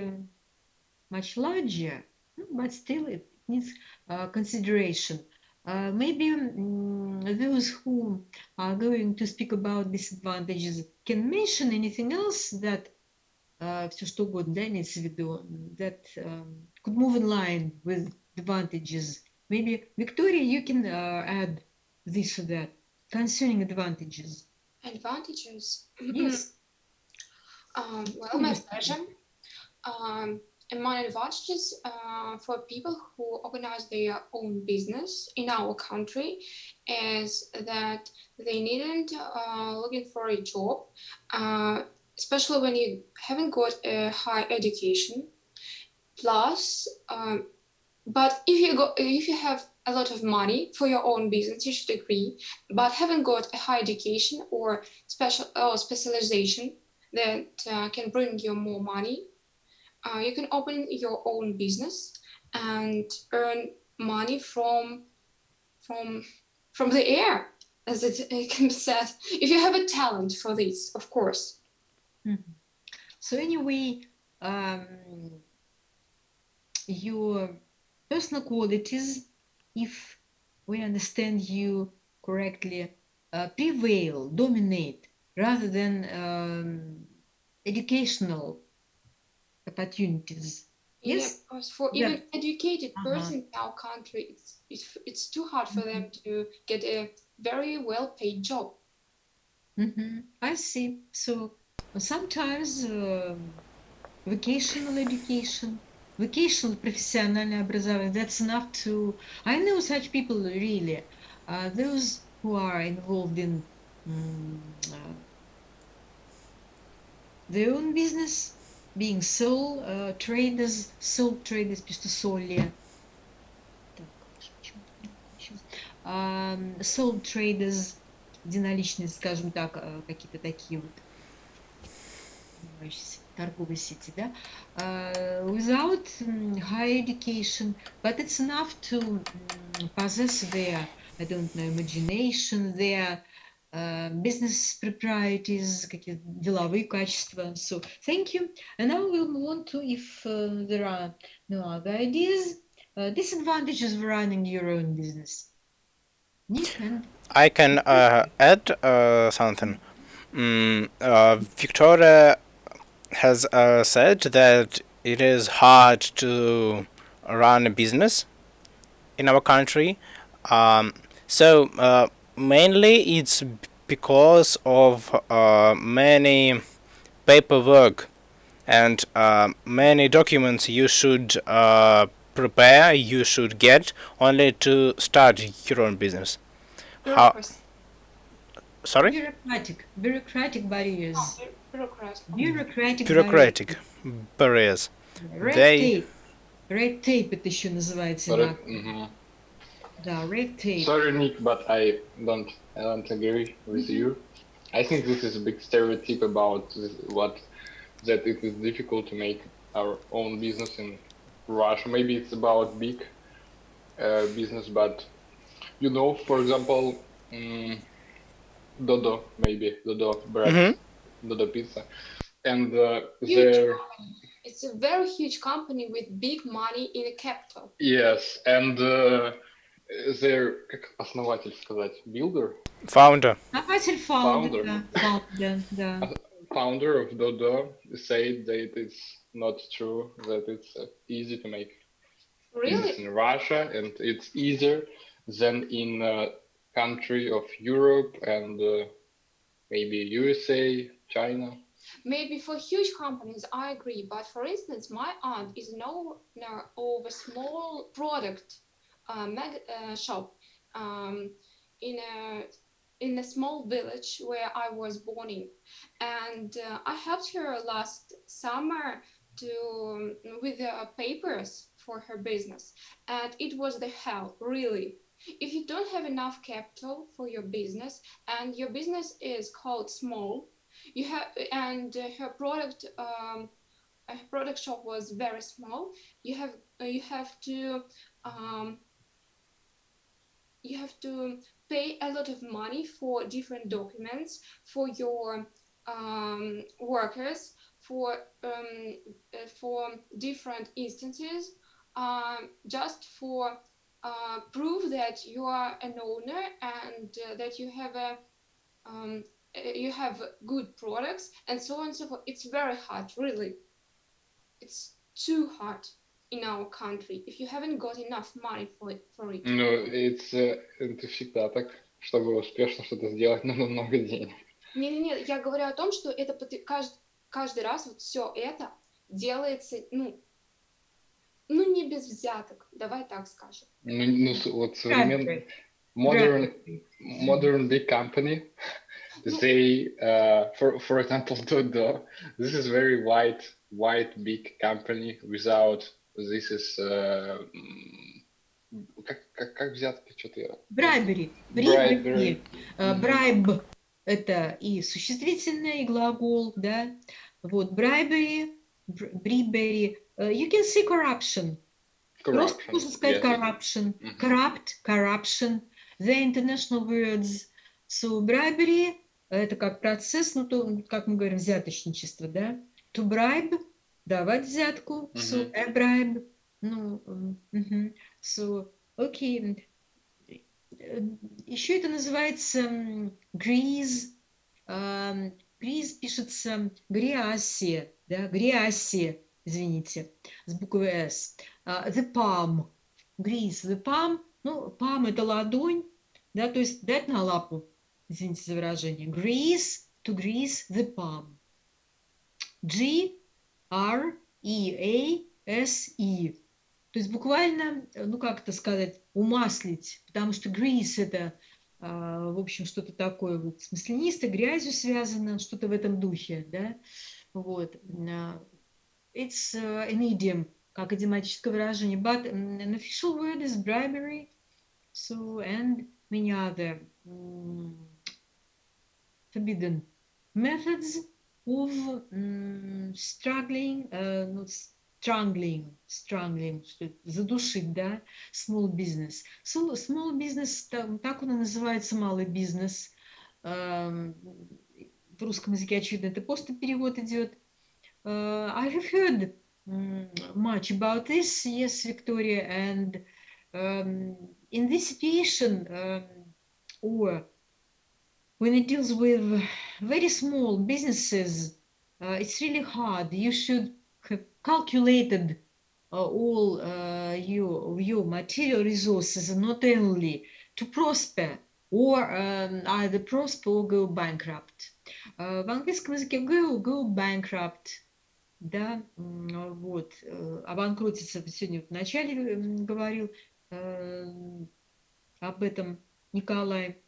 much larger, but still it needs consideration. Maybe those who are going to speak about disadvantages can mention anything else that все что угодно, да, имеется в виду, that could move in line with advantages. Maybe Victoria, you can add this or that concerning advantages. Advantages. Yes. Well, my pleasure. Among advantages for people who organize their own business in our country is that they needn't looking for a job, especially when you haven't got a high education. Plus, but if you have a lot of money for your own business, you should agree. But haven't got a high education or specialization that can bring you more money, you can open your own business and earn money from the air, as it can be said, if you have a talent for this, of course. Mm-hmm. So anyway, your personal qualities, if we understand you correctly, prevail, dominate, rather than educational opportunities. Yes? Yeah, for Yeah. even educated person in our country, it's too hard for them to get a very well-paid job. I see. So sometimes vocational education, vocational профессиональное образование, that's enough to... I know such people really, those who are involved in their own business, being sole traders, пишут соли. Sole traders, единоличные, скажем так, какие-то такие вот торговые сети, да, without high education, but it's enough to possess their, I don't know, imagination, their business proprieties, какие-то деловые качества. So, thank you. And now we'll move on to, if there are no other ideas, disadvantages of running your own business. Nick and... I can add something. Victoria has said that it is hard to run a business in our country. So mainly it's because of many paperwork and many documents you should prepare, you should get only to start your own business. Sorry? Bureaucratic barriers. Bureaucratic barriers. Red tape это еще называется. Да, red tape. Sorry, Nick, but I don't agree with you. I think this is a big stereotype about that it is difficult to make our own business in Russia. Maybe it's about big business, but for example, Dodo bread, Dodo pizza, and it's a very huge company with big money in the capital. Yes, and their, как основатель сказать, builder? Founder. Founder of Dodo said that it's not true, that it's easy to make business in Russia, and it's easier than in a country of Europe and maybe USA, China. Maybe for huge companies, I agree. But for instance, my aunt is owner of a small product shop in a small village where I was born in, and I helped her last summer with the papers for her business, and it was the hell, really. If you don't have enough capital for your business and your business is called small, and her product shop was very small, you have to pay a lot of money for different documents, for your workers, for different instances, just for prove that you are an owner and that you have good products and so on and so forth. It's very hard, really. It's too hard in our country if you haven't got enough money for it. Ну, это всегда так. Чтобы успешно что-то сделать, нужно много денег. Не, я говорю о том, что это каждый раз вот все это делается, ну не без взяток, давай так скажем. Ну, вот современный modern big company, they, for example, Dodo, this is very white big company without this is как взятки, что-то я... Bribery. Bribery. Bribe – это и существительное, и глагол, да. Вот, bribery, bribery. You can say corruption. Просто можно сказать corruption. Corrupt, corruption. The international words. So, bribery – это как процесс, ну, то, как мы говорим, взяточничество, да. To bribe – давать взятку. So, a bribe. Ну, so, окей. Еще это называется grease. Grease пишется гряси, да, гряси, извините, с буквой S. The palm. Grease, the palm. Ну, palm – это ладонь, да, то есть дать на лапу, извините за выражение. Grease, to grease the palm. G-R-E-A-S-E. То есть буквально, ну как это сказать, умаслить, потому что grease – это, в общем, что-то такое вот с маслянистой, грязью связано, что-то в этом духе, да, вот. It's an idiom, как идиоматическое выражение, but an official word is bribery, so, and many other forbidden methods of strangling, задушить, да, small business. Small business, так он и называется, малый бизнес. В русском языке, очевидно, это просто перевод идет. I have heard much about this, yes, Victoria, and in this situation, or when it deals with very small businesses, it's really hard. You should have calculated all your material resources, not only to prosper, or either prosper or go bankrupt. В английском языке go bankrupt, да, вот, обанкротиться, сегодня в начале говорил об этом Николай,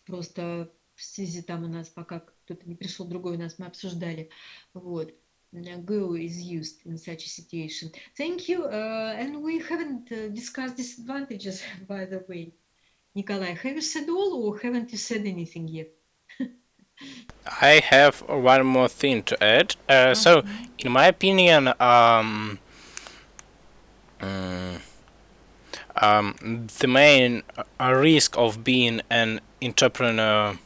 просто в связи там у нас, пока кто-то не пришел, другой у нас мы обсуждали, вот. Go is used in such a situation. Thank you. And we haven't discussed disadvantages, by the way. Nikolai, have you said all or haven't you said anything yet? I have one more thing to add. So, in my opinion, the main risk of being an entrepreneur,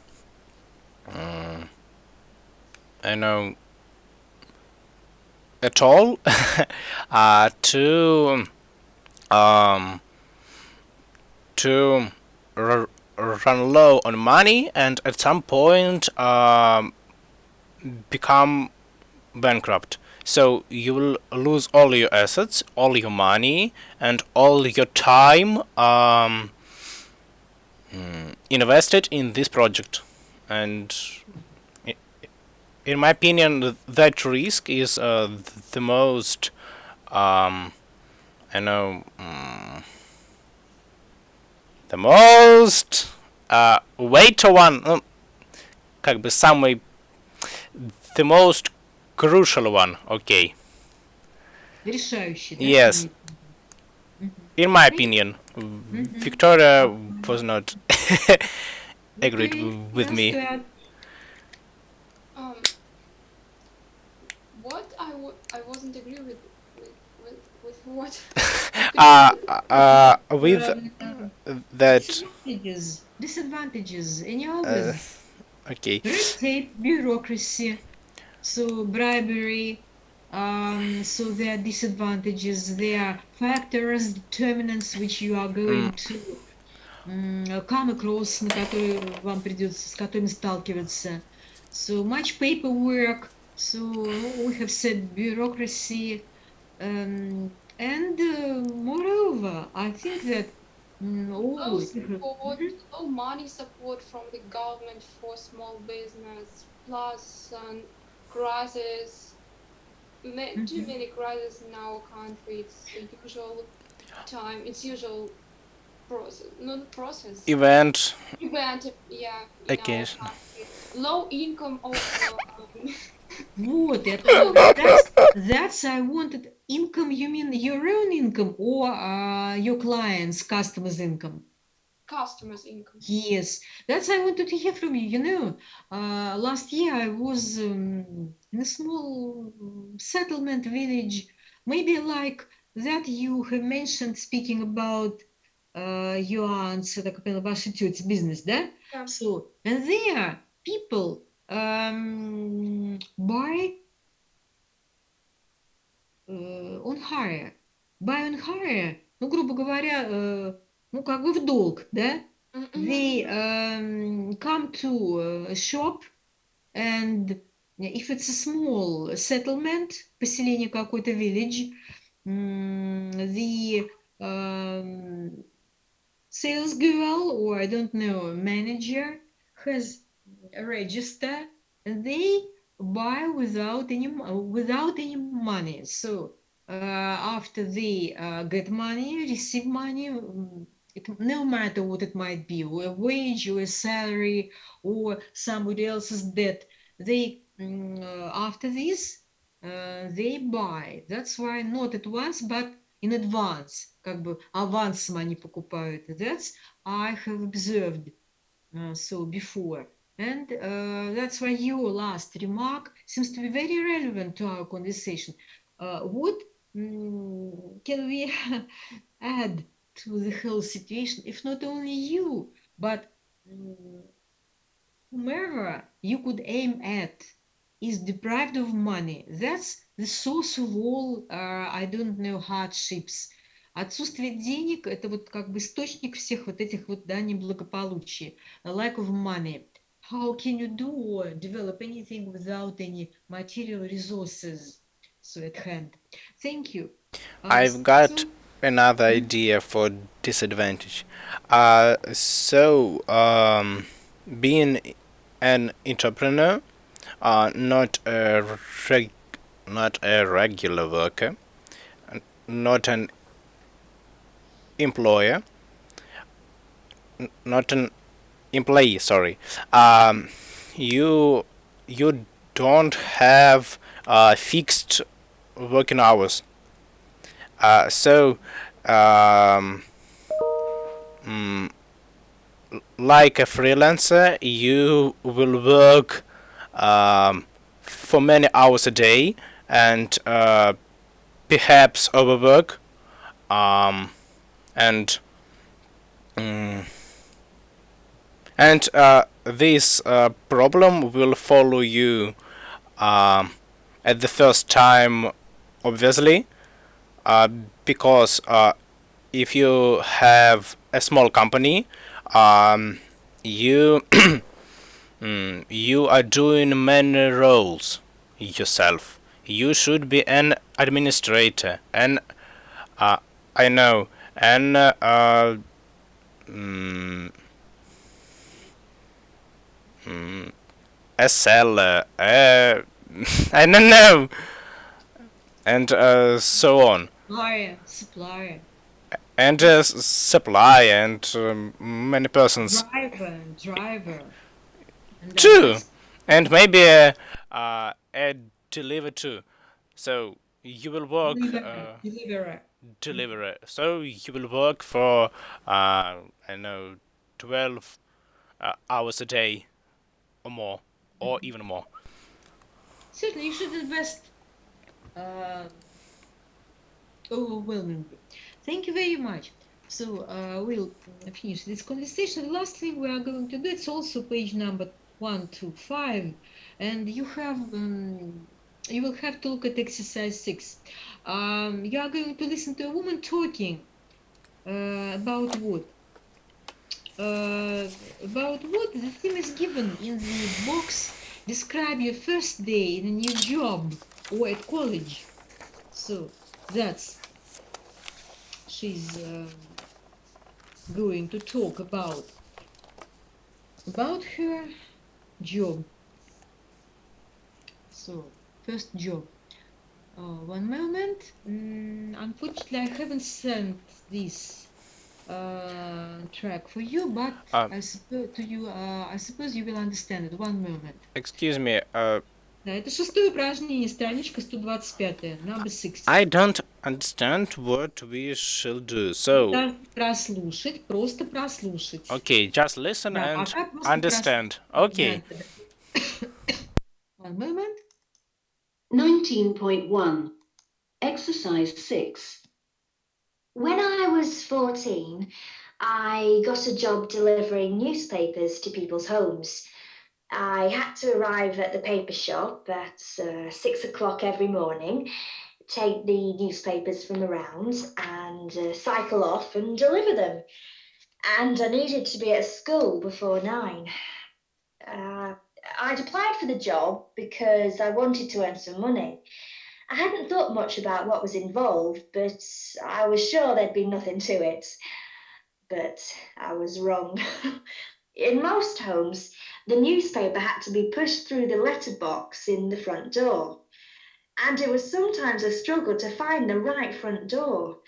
I know, at all, to run low on money and at some point become bankrupt. So you will lose all your assets, all your money, and all your time invested in this project. And in my opinion, that risk is the most, the most weighty one, как бы самый, the most crucial one, okay. Решающий, да? Yes. In my opinion, Victoria was not agreed with me. What I wasn't agree with what? With that. Disadvantages. Any others? Okay. Red tape, bureaucracy, so bribery, So there are disadvantages, there are factors, determinants, which you are going to come across, на которые вам придется, с которыми сталкиваться. So much paperwork, so we have said bureaucracy, and moreover, I think that Low all support, low money support from the government for small business, plus crisis, too many crises in our country. It's a usual time. It's usual process, not process. Event Event, yeah, in our occasion. country. Low income also. Вот, that's I wanted income, you mean your own income or your clients, customers' income? Customers' income. Yes, that's I wanted to hear from you. You know, last year I was in a small settlement village, maybe like that you have mentioned, speaking about your aunt's, так поняла, вашей тети business, да? Yeah. So, and there people buy on hire. Buy on hire, ну, грубо говоря, ну, как бы в долг, да? They come to a shop, and if it's a small settlement, поселение какой-то village, the sales girl, or I don't know, manager has a register, and they buy without any money. So after they get money, receive money, no matter what it might be, or a wage or a salary or somebody else's debt, they after this they buy. That's why not at once, but in advance, как бы авансом они покупают. That's I have observed so before. And that's why your last remark seems to be very relevant to our conversation. What can we add to the whole situation if not only you, but whomever you could aim at is deprived of money? That's the source of all, I don't know, hardships. Отсутствие денег – это вот как бы источник всех вот этих вот, да, неблагополучий. A lack of money. How can you do or develop anything without any material resources so at hand? Thank you. I've got another idea for disadvantage. Being an entrepreneur, not not a regular worker, not an employer, not an employee. Sorry, you don't have fixed working hours. So, like a freelancer, you will work for many hours a day and perhaps overwork, and this problem will follow you at the first time, obviously, because if you have a small company, you you are doing many roles yourself. You should be an administrator, and I know, and a seller, I don't know, and so on. Supplier. And supply, and many persons Driver. And too, and maybe a deliver too. So you will work deliverer. So you will work for I know 12 hours a day or more, or even more. Certainly, you should invest overwhelmingly. Thank you very much. So we'll finish this conversation. The last thing we are going to do, it's also page number 125, and you have You will have to look at exercise 6. You are going to listen to a woman talking about what? About what? The theme is given in the box. Describe your first day in a new job or at college. So that's she's going to talk about her job. So first job. One moment. Unfortunately, I haven't sent this track for you, but Um, I suppose you will understand it. One moment. excuse me. Да, это шестое упражнение, страничка 125, number 60. I don't understand what we shall do. So, Да, прослушать, просто прослушать. okay, just listen Да, and пока просто understand. прослушать. Okay. Да, да. One moment. 19.1 Exercise 6. When I was 14, I got a job delivering newspapers to people's homes. I had to arrive at the paper shop at 6 o'clock every morning, take the newspapers from the rounds, and cycle off and deliver them. And I needed to be at school before 9. I'd applied for the job because I wanted to earn some money. I hadn't thought much about what was involved, but I was sure there'd be nothing to it. But I was wrong. In most homes, the newspaper had to be pushed through the letterbox in the front door. And it was sometimes a struggle to find the right front door.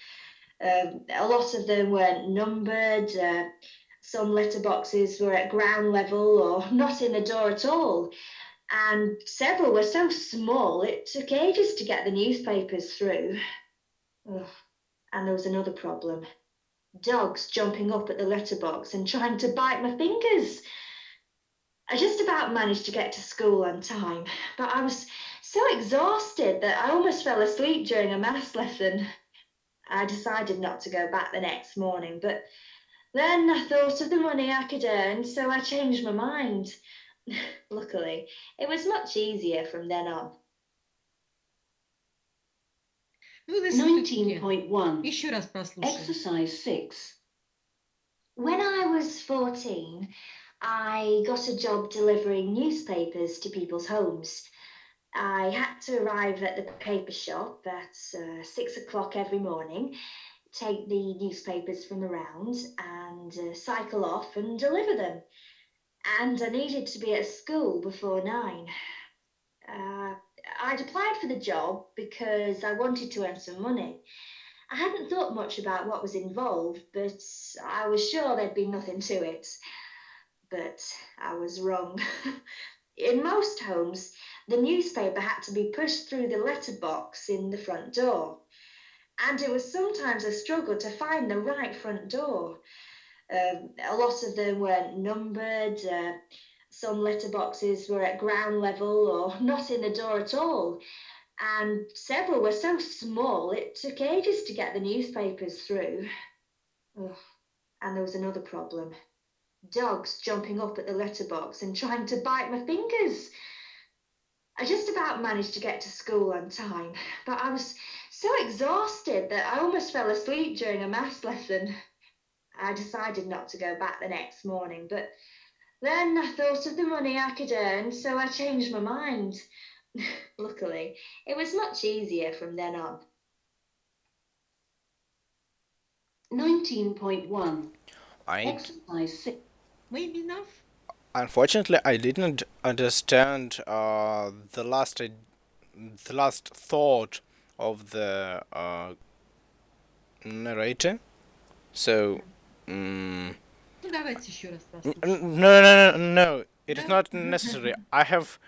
A lot of them weren't numbered. Some letterboxes were at ground level or not in the door at all. And several were so small it took ages to get the newspapers through. Ugh. And there was another problem. Dogs jumping up at the letterbox and trying to bite my fingers. I just about managed to get to school on time, but I was so exhausted that I almost fell asleep during a maths lesson. I decided not to go back the next morning, but then I thought of the money I could earn, so I changed my mind. Luckily, it was much easier from then on. Ну, listen to it again. 19.1 Еще раз прослушаем. Exercise 6. When I was 14, I got a job delivering newspapers to people's homes. I had to arrive at the paper shop at 6 o'clock every morning, take the newspapers from the rounds, and cycle off and deliver them. And I needed to be at school before 9. I'd applied for the job because I wanted to earn some money. I hadn't thought much about what was involved, but I was sure there'd be nothing to it. But I was wrong. In most homes, the newspaper had to be pushed through the letterbox in the front door. And it was sometimes a struggle to find the right front door. A lot of them weren't numbered. Some letterboxes were at ground level or not in the door at all. And several were so small it took ages to get the newspapers through. Ugh. And there was another problem. Dogs jumping up at the letterbox and trying to bite my fingers. I just about managed to get to school on time, but I was so exhausted that I almost fell asleep during a maths lesson. I decided not to go back the next morning, but then I thought of the money I could earn, so I changed my mind. Luckily, it was much easier from then on. 19.1 Exercise 6. Maybe enough? Unfortunately, I didn't understand the last thought of the narrator. So, Ну, давайте еще раз no, прослушаем. no. It is No? not necessary. I have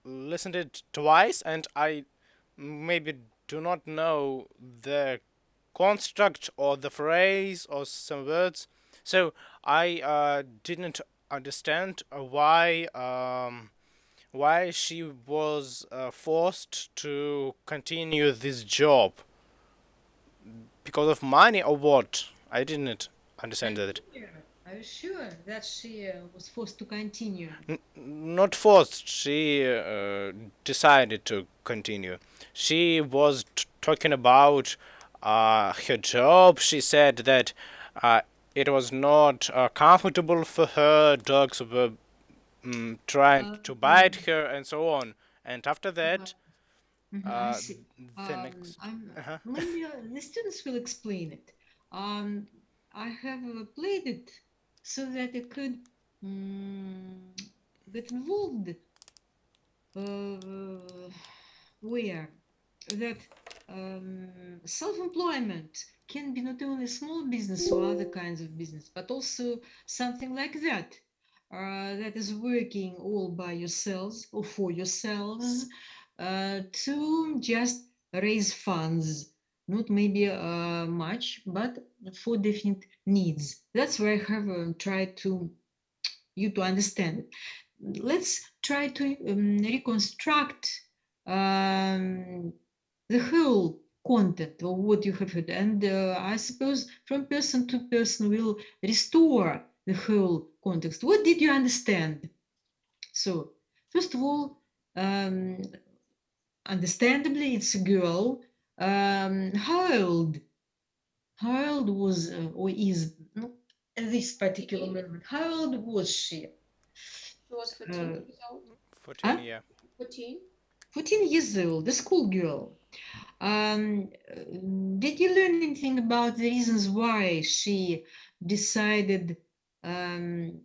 listened it twice, and I maybe do not know the construct or the phrase or some words. So I didn't understand why she was forced to continue this job because of money or what. I didn't understand that. Are you sure that she was forced to continue? Not forced. She decided to continue. She was talking about her job. She said that uh, it was not comfortable for her. Dogs were trying to bite Um, her and so on. And after uh, that, I uh, see. the next. Uh-huh. Maybe the students will explain it. Um, I have played it so that I could get involved where that self-employment can be not only small business or other kinds of business, but also something like that that is working all by yourselves or for yourselves to just raise funds, not maybe much, but for definite needs. That's where I have tried to you to understand it. Let's try to reconstruct the whole content of what you have heard. And I suppose from person to person will restore the whole context. What did you understand? So, first of all, um, understandably, it's a girl. How old? How old was or is at this particular 14. moment? How old was she? She was 14 Uh, years old. 14, uh, yeah. 14. 14 years old, the schoolgirl. Um, uh, did you learn anything about the reasons why she decided, um,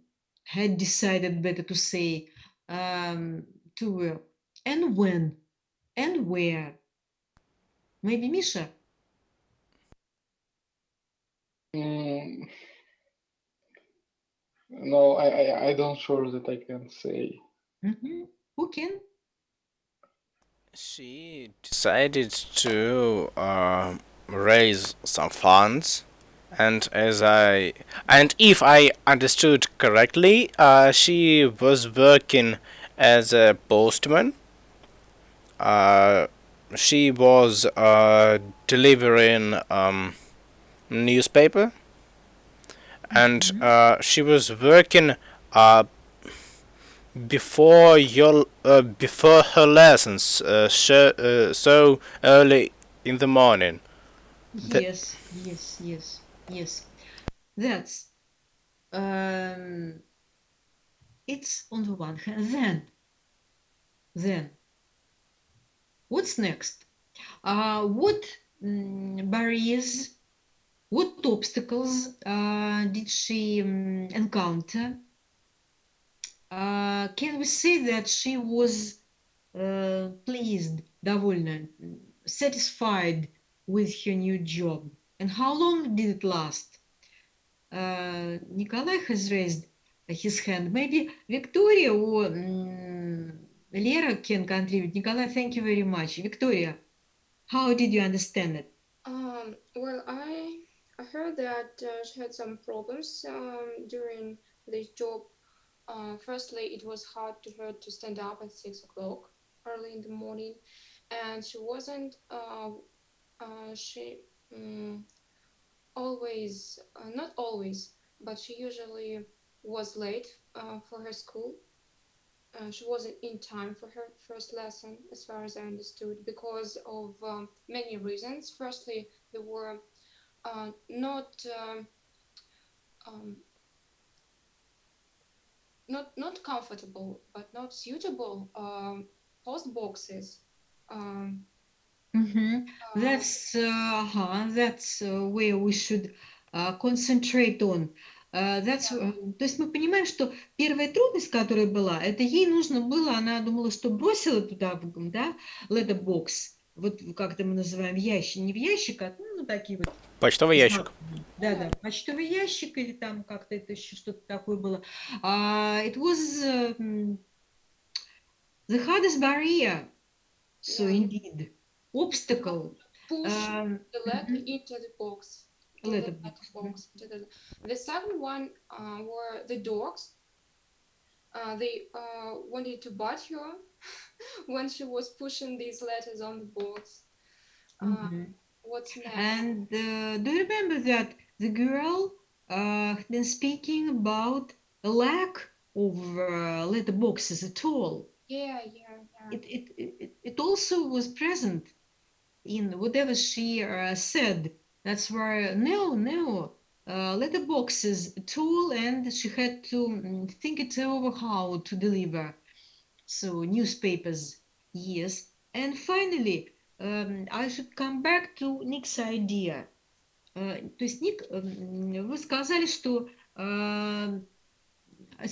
had decided, better to say, to work? And when? And where? Maybe Misha? Mm, no, I don't sure that I can say. Who can? She decided to raise some funds, and if I understood correctly, she was working as a postman. Uh, she was delivering newspaper, and Mhm. she was working uh, before her lessons, so early in the morning. The, Yes, yes, yes, yes. That's it's on the one hand. Then, what's next? What barriers, what obstacles did she encounter? Can we say that she was pleased, довольна, satisfied with her new job? And how long did it last? Nikolai has raised his hand. Maybe Victoria or Lera can contribute. Nikolai, thank you very much. Victoria, how did you understand it? Well, I heard that she had some problems during this job. Firstly, it was hard to her to stand up at 6 o'clock early in the morning, and she wasn't. She always, not always, but she usually was late for her school. She wasn't in time for her first lesson, as far as I understood, because of many reasons. Firstly, there were not um, not comfortable but not suitable post boxes. Um, Мгм. uh, That's where we should concentrate on. То есть мы понимаем, что первая трудность, которая была, это ей нужно было, она думала, что бросила туда, да, letterbox, вот как это мы называем ящик, не в ящик, а ну, такие вот почтовый ящик. да, почтовый ящик или там как-то это еще что-то такое было. It was the hardest barrier, so yeah, indeed, obstacle. push the letter Mhm. into the box, to the Letterbox. letterbox. The second one were the dogs. They wanted to bite her when she was pushing these letters on the box. Uh, Mhm. what's next? And do you remember that the girl then speaking about a lack of letterboxes at all. Yeah. It also was present in whatever she said. That's why no letterboxes at all, and she had to think it over how to deliver. So newspapers, yes. And finally, I should come back to Nick's idea. То есть, Ник, вы сказали, что, as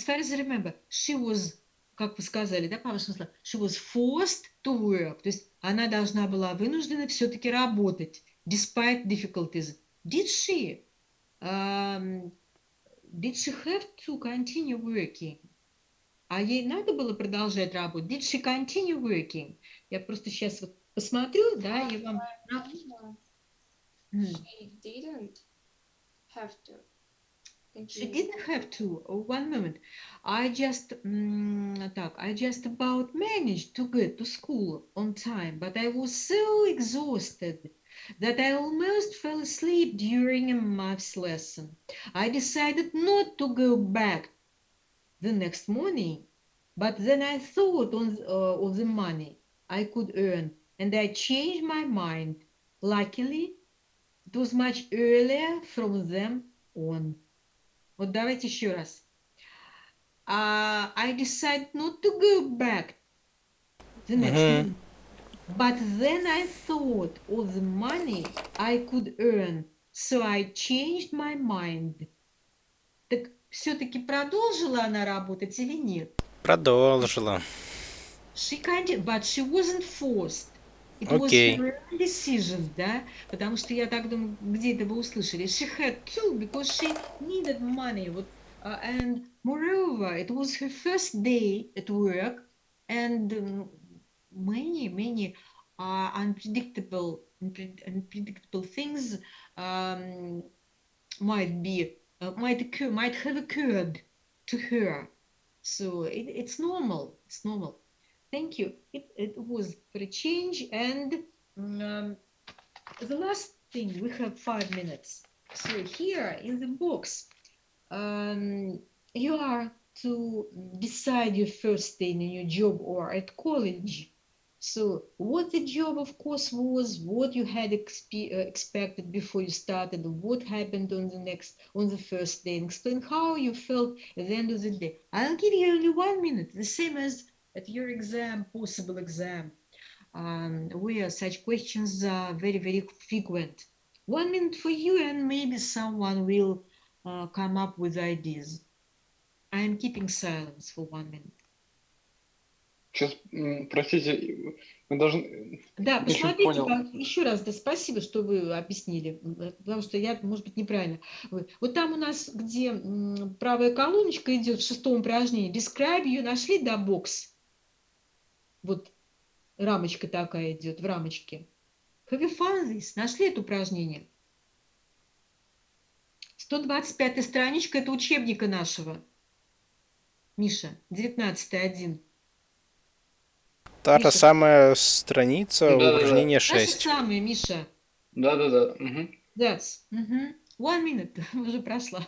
far as I remember, she was, как вы сказали, да, по вашему слову, she was forced to work. То есть она должна была вынуждена все-таки работать, despite difficulties. Did she have to continue working? А ей надо было продолжать работать? Did she continue working? Я просто сейчас вот посмотрю, да, и вам... She didn't have to. She didn't have to. Oh, 1 moment. I just about managed to get to school on time, but I was so exhausted that I almost fell asleep during a maths lesson. I decided not to go back the next morning, but then I thought of the money I could earn, and I changed my mind. Luckily, it was much earlier from then on. Вот давайте еще раз. I decided not to go back the next morning, but then I thought of the money I could earn, so I changed my mind. Так все-таки продолжила она работать или нет? Продолжила. She continued, but she wasn't forced. It was Окей. her own decision, да? Потому что я так думаю, где это вы услышали? She had to, because she needed money. Вот, and moreover, it was her first day at work, and many unpredictable things might have occurred to her. So it's normal. It's normal. Thank you. It was for a change. And the last thing, we have 5 minutes. So here in the box, you are to decide your first day in a new job or at college. So what the job, of course, was, what you had expected before you started, what happened on the first day, and explain how you felt at the end of the day. I'll give you only 1 minute, the same as at your exam, possible exam, where such questions are very, very frequent. 1 minute for you, and maybe someone will come up with ideas. I am keeping silence for 1 minute. Сейчас, простите, мы должны... Да, Не очень посмотрите, понял. еще раз, да, спасибо, что вы объяснили, потому что я, может быть, неправильно. Вот там у нас, где правая колоночка идет в 6-м упражнении, describe, ее нашли, да, бокс? Вот рамочка такая идет, в рамочке. Have you found this? Нашли это упражнение? 125-я страничка, это учебника нашего. Миша, 19.1. Та же Миша. самая страница, Да-да-да. упражнение Та же 6. самая, Миша. Да-да-да. That's. 1 minute уже прошла.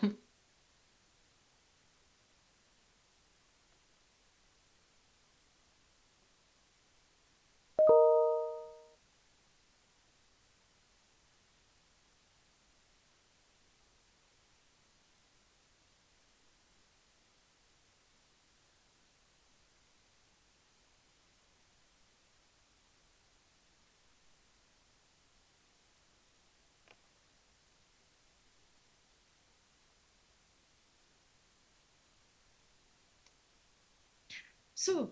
So,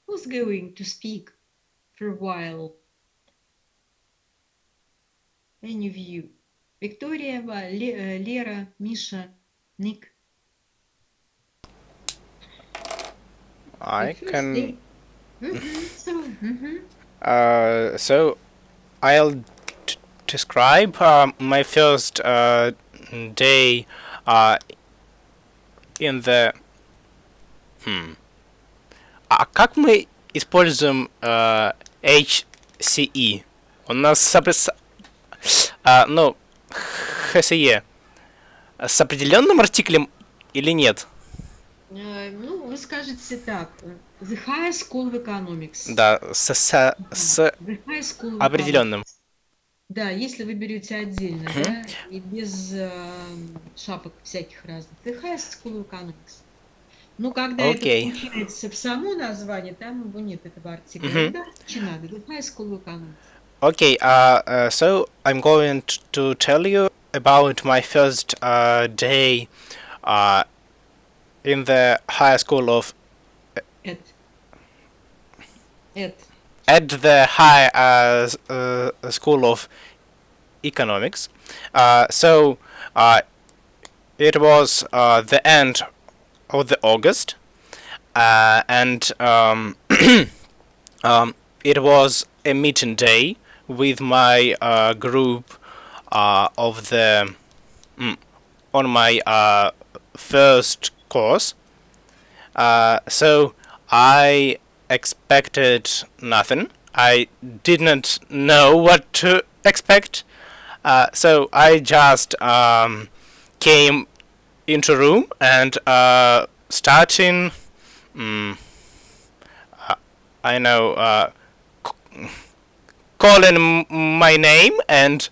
who's going to speak for a while? Any of you? Victoria, Lera, Misha, Nick? I The first can... day. So I'll describe my first day in the... А как мы используем HCE? У нас... Ну, has a year. С определенным артиклем или нет? Ну, вы скажете так. The High School of Economics. Да, с The High School of определенным. Economics. Да, если вы берете отдельно, да, и без шапок всяких разных. The High School of Economics. Ну, когда это включается в само название, там его нет, этого артикля. Да, не надо. The High School of Economics. Okay, so I'm going to tell you about my first day in the high school of at the high school of economics. So it was the end of the August, and it was a meeting day with my group of the on my first course. So I expected nothing. I didn't know what to expect. So I just came into room and starting I know calling my name and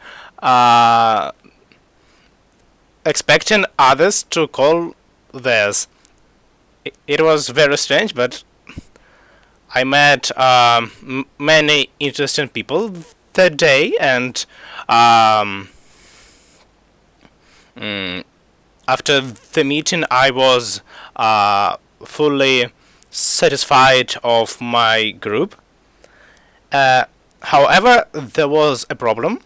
expecting others to call theirs. It was very strange, but I met many interesting people that day, and after the meeting I was fully satisfied of my group. However, there was a problem.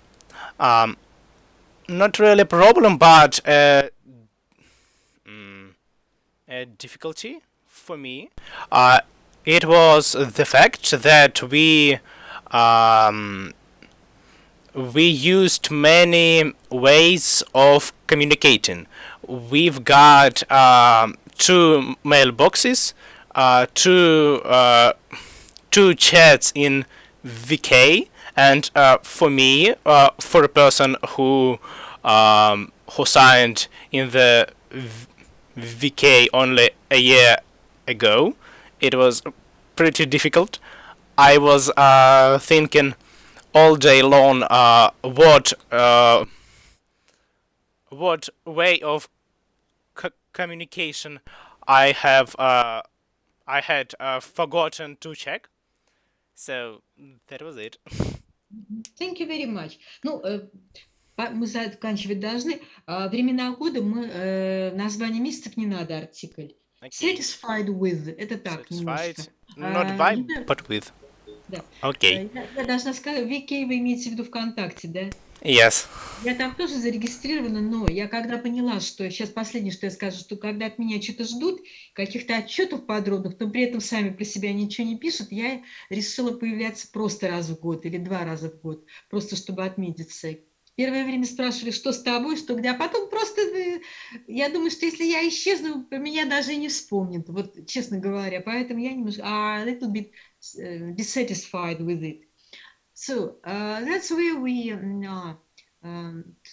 Not really a problem, but a difficulty for me. It was the fact that we used many ways of communicating. We've got two mailboxes, two chats in VK, and for me, for a person who signed in the VK only a year ago, it was pretty difficult. I was thinking all day long what way of communication I had forgotten to check. So that was it. Thank you very much. Ну, мы заканчивать должны. Времена года мы название месяцев не надо артикль. Okay. Satisfied with. Это так Satisfied, немножко. not by, but with. Да. Okay. Я должна сказать, VK вы имеете в виду ВКонтакте, да? Yes. Я там тоже зарегистрирована, но я когда поняла, что сейчас последнее, что я скажу, что когда от меня что-то ждут, каких-то отчетов подробных, но при этом сами про себя ничего не пишут, я решила появляться просто раз в год или 2 раза в год, просто чтобы отметиться. Первое время спрашивали, что с тобой, что где, а потом просто, я думаю, что если я исчезну, меня даже и не вспомнят, вот честно говоря, поэтому я немножко, a little bit dissatisfied with it. So that's where we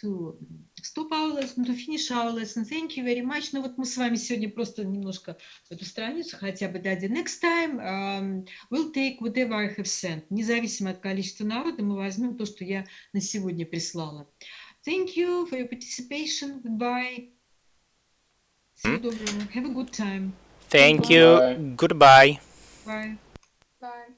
to stop our lesson, to finish our lesson. Thank you very much. Ну вот мы с вами сегодня просто немножко эту страницу хотя бы дадим. Next time we'll take whatever I have sent. Независимо от количества народа мы возьмем то, что я на сегодня прислала. Thank you for your participation. Goodbye. Всего доброго. Have a good time. Thank you. Goodbye. Bye. Bye.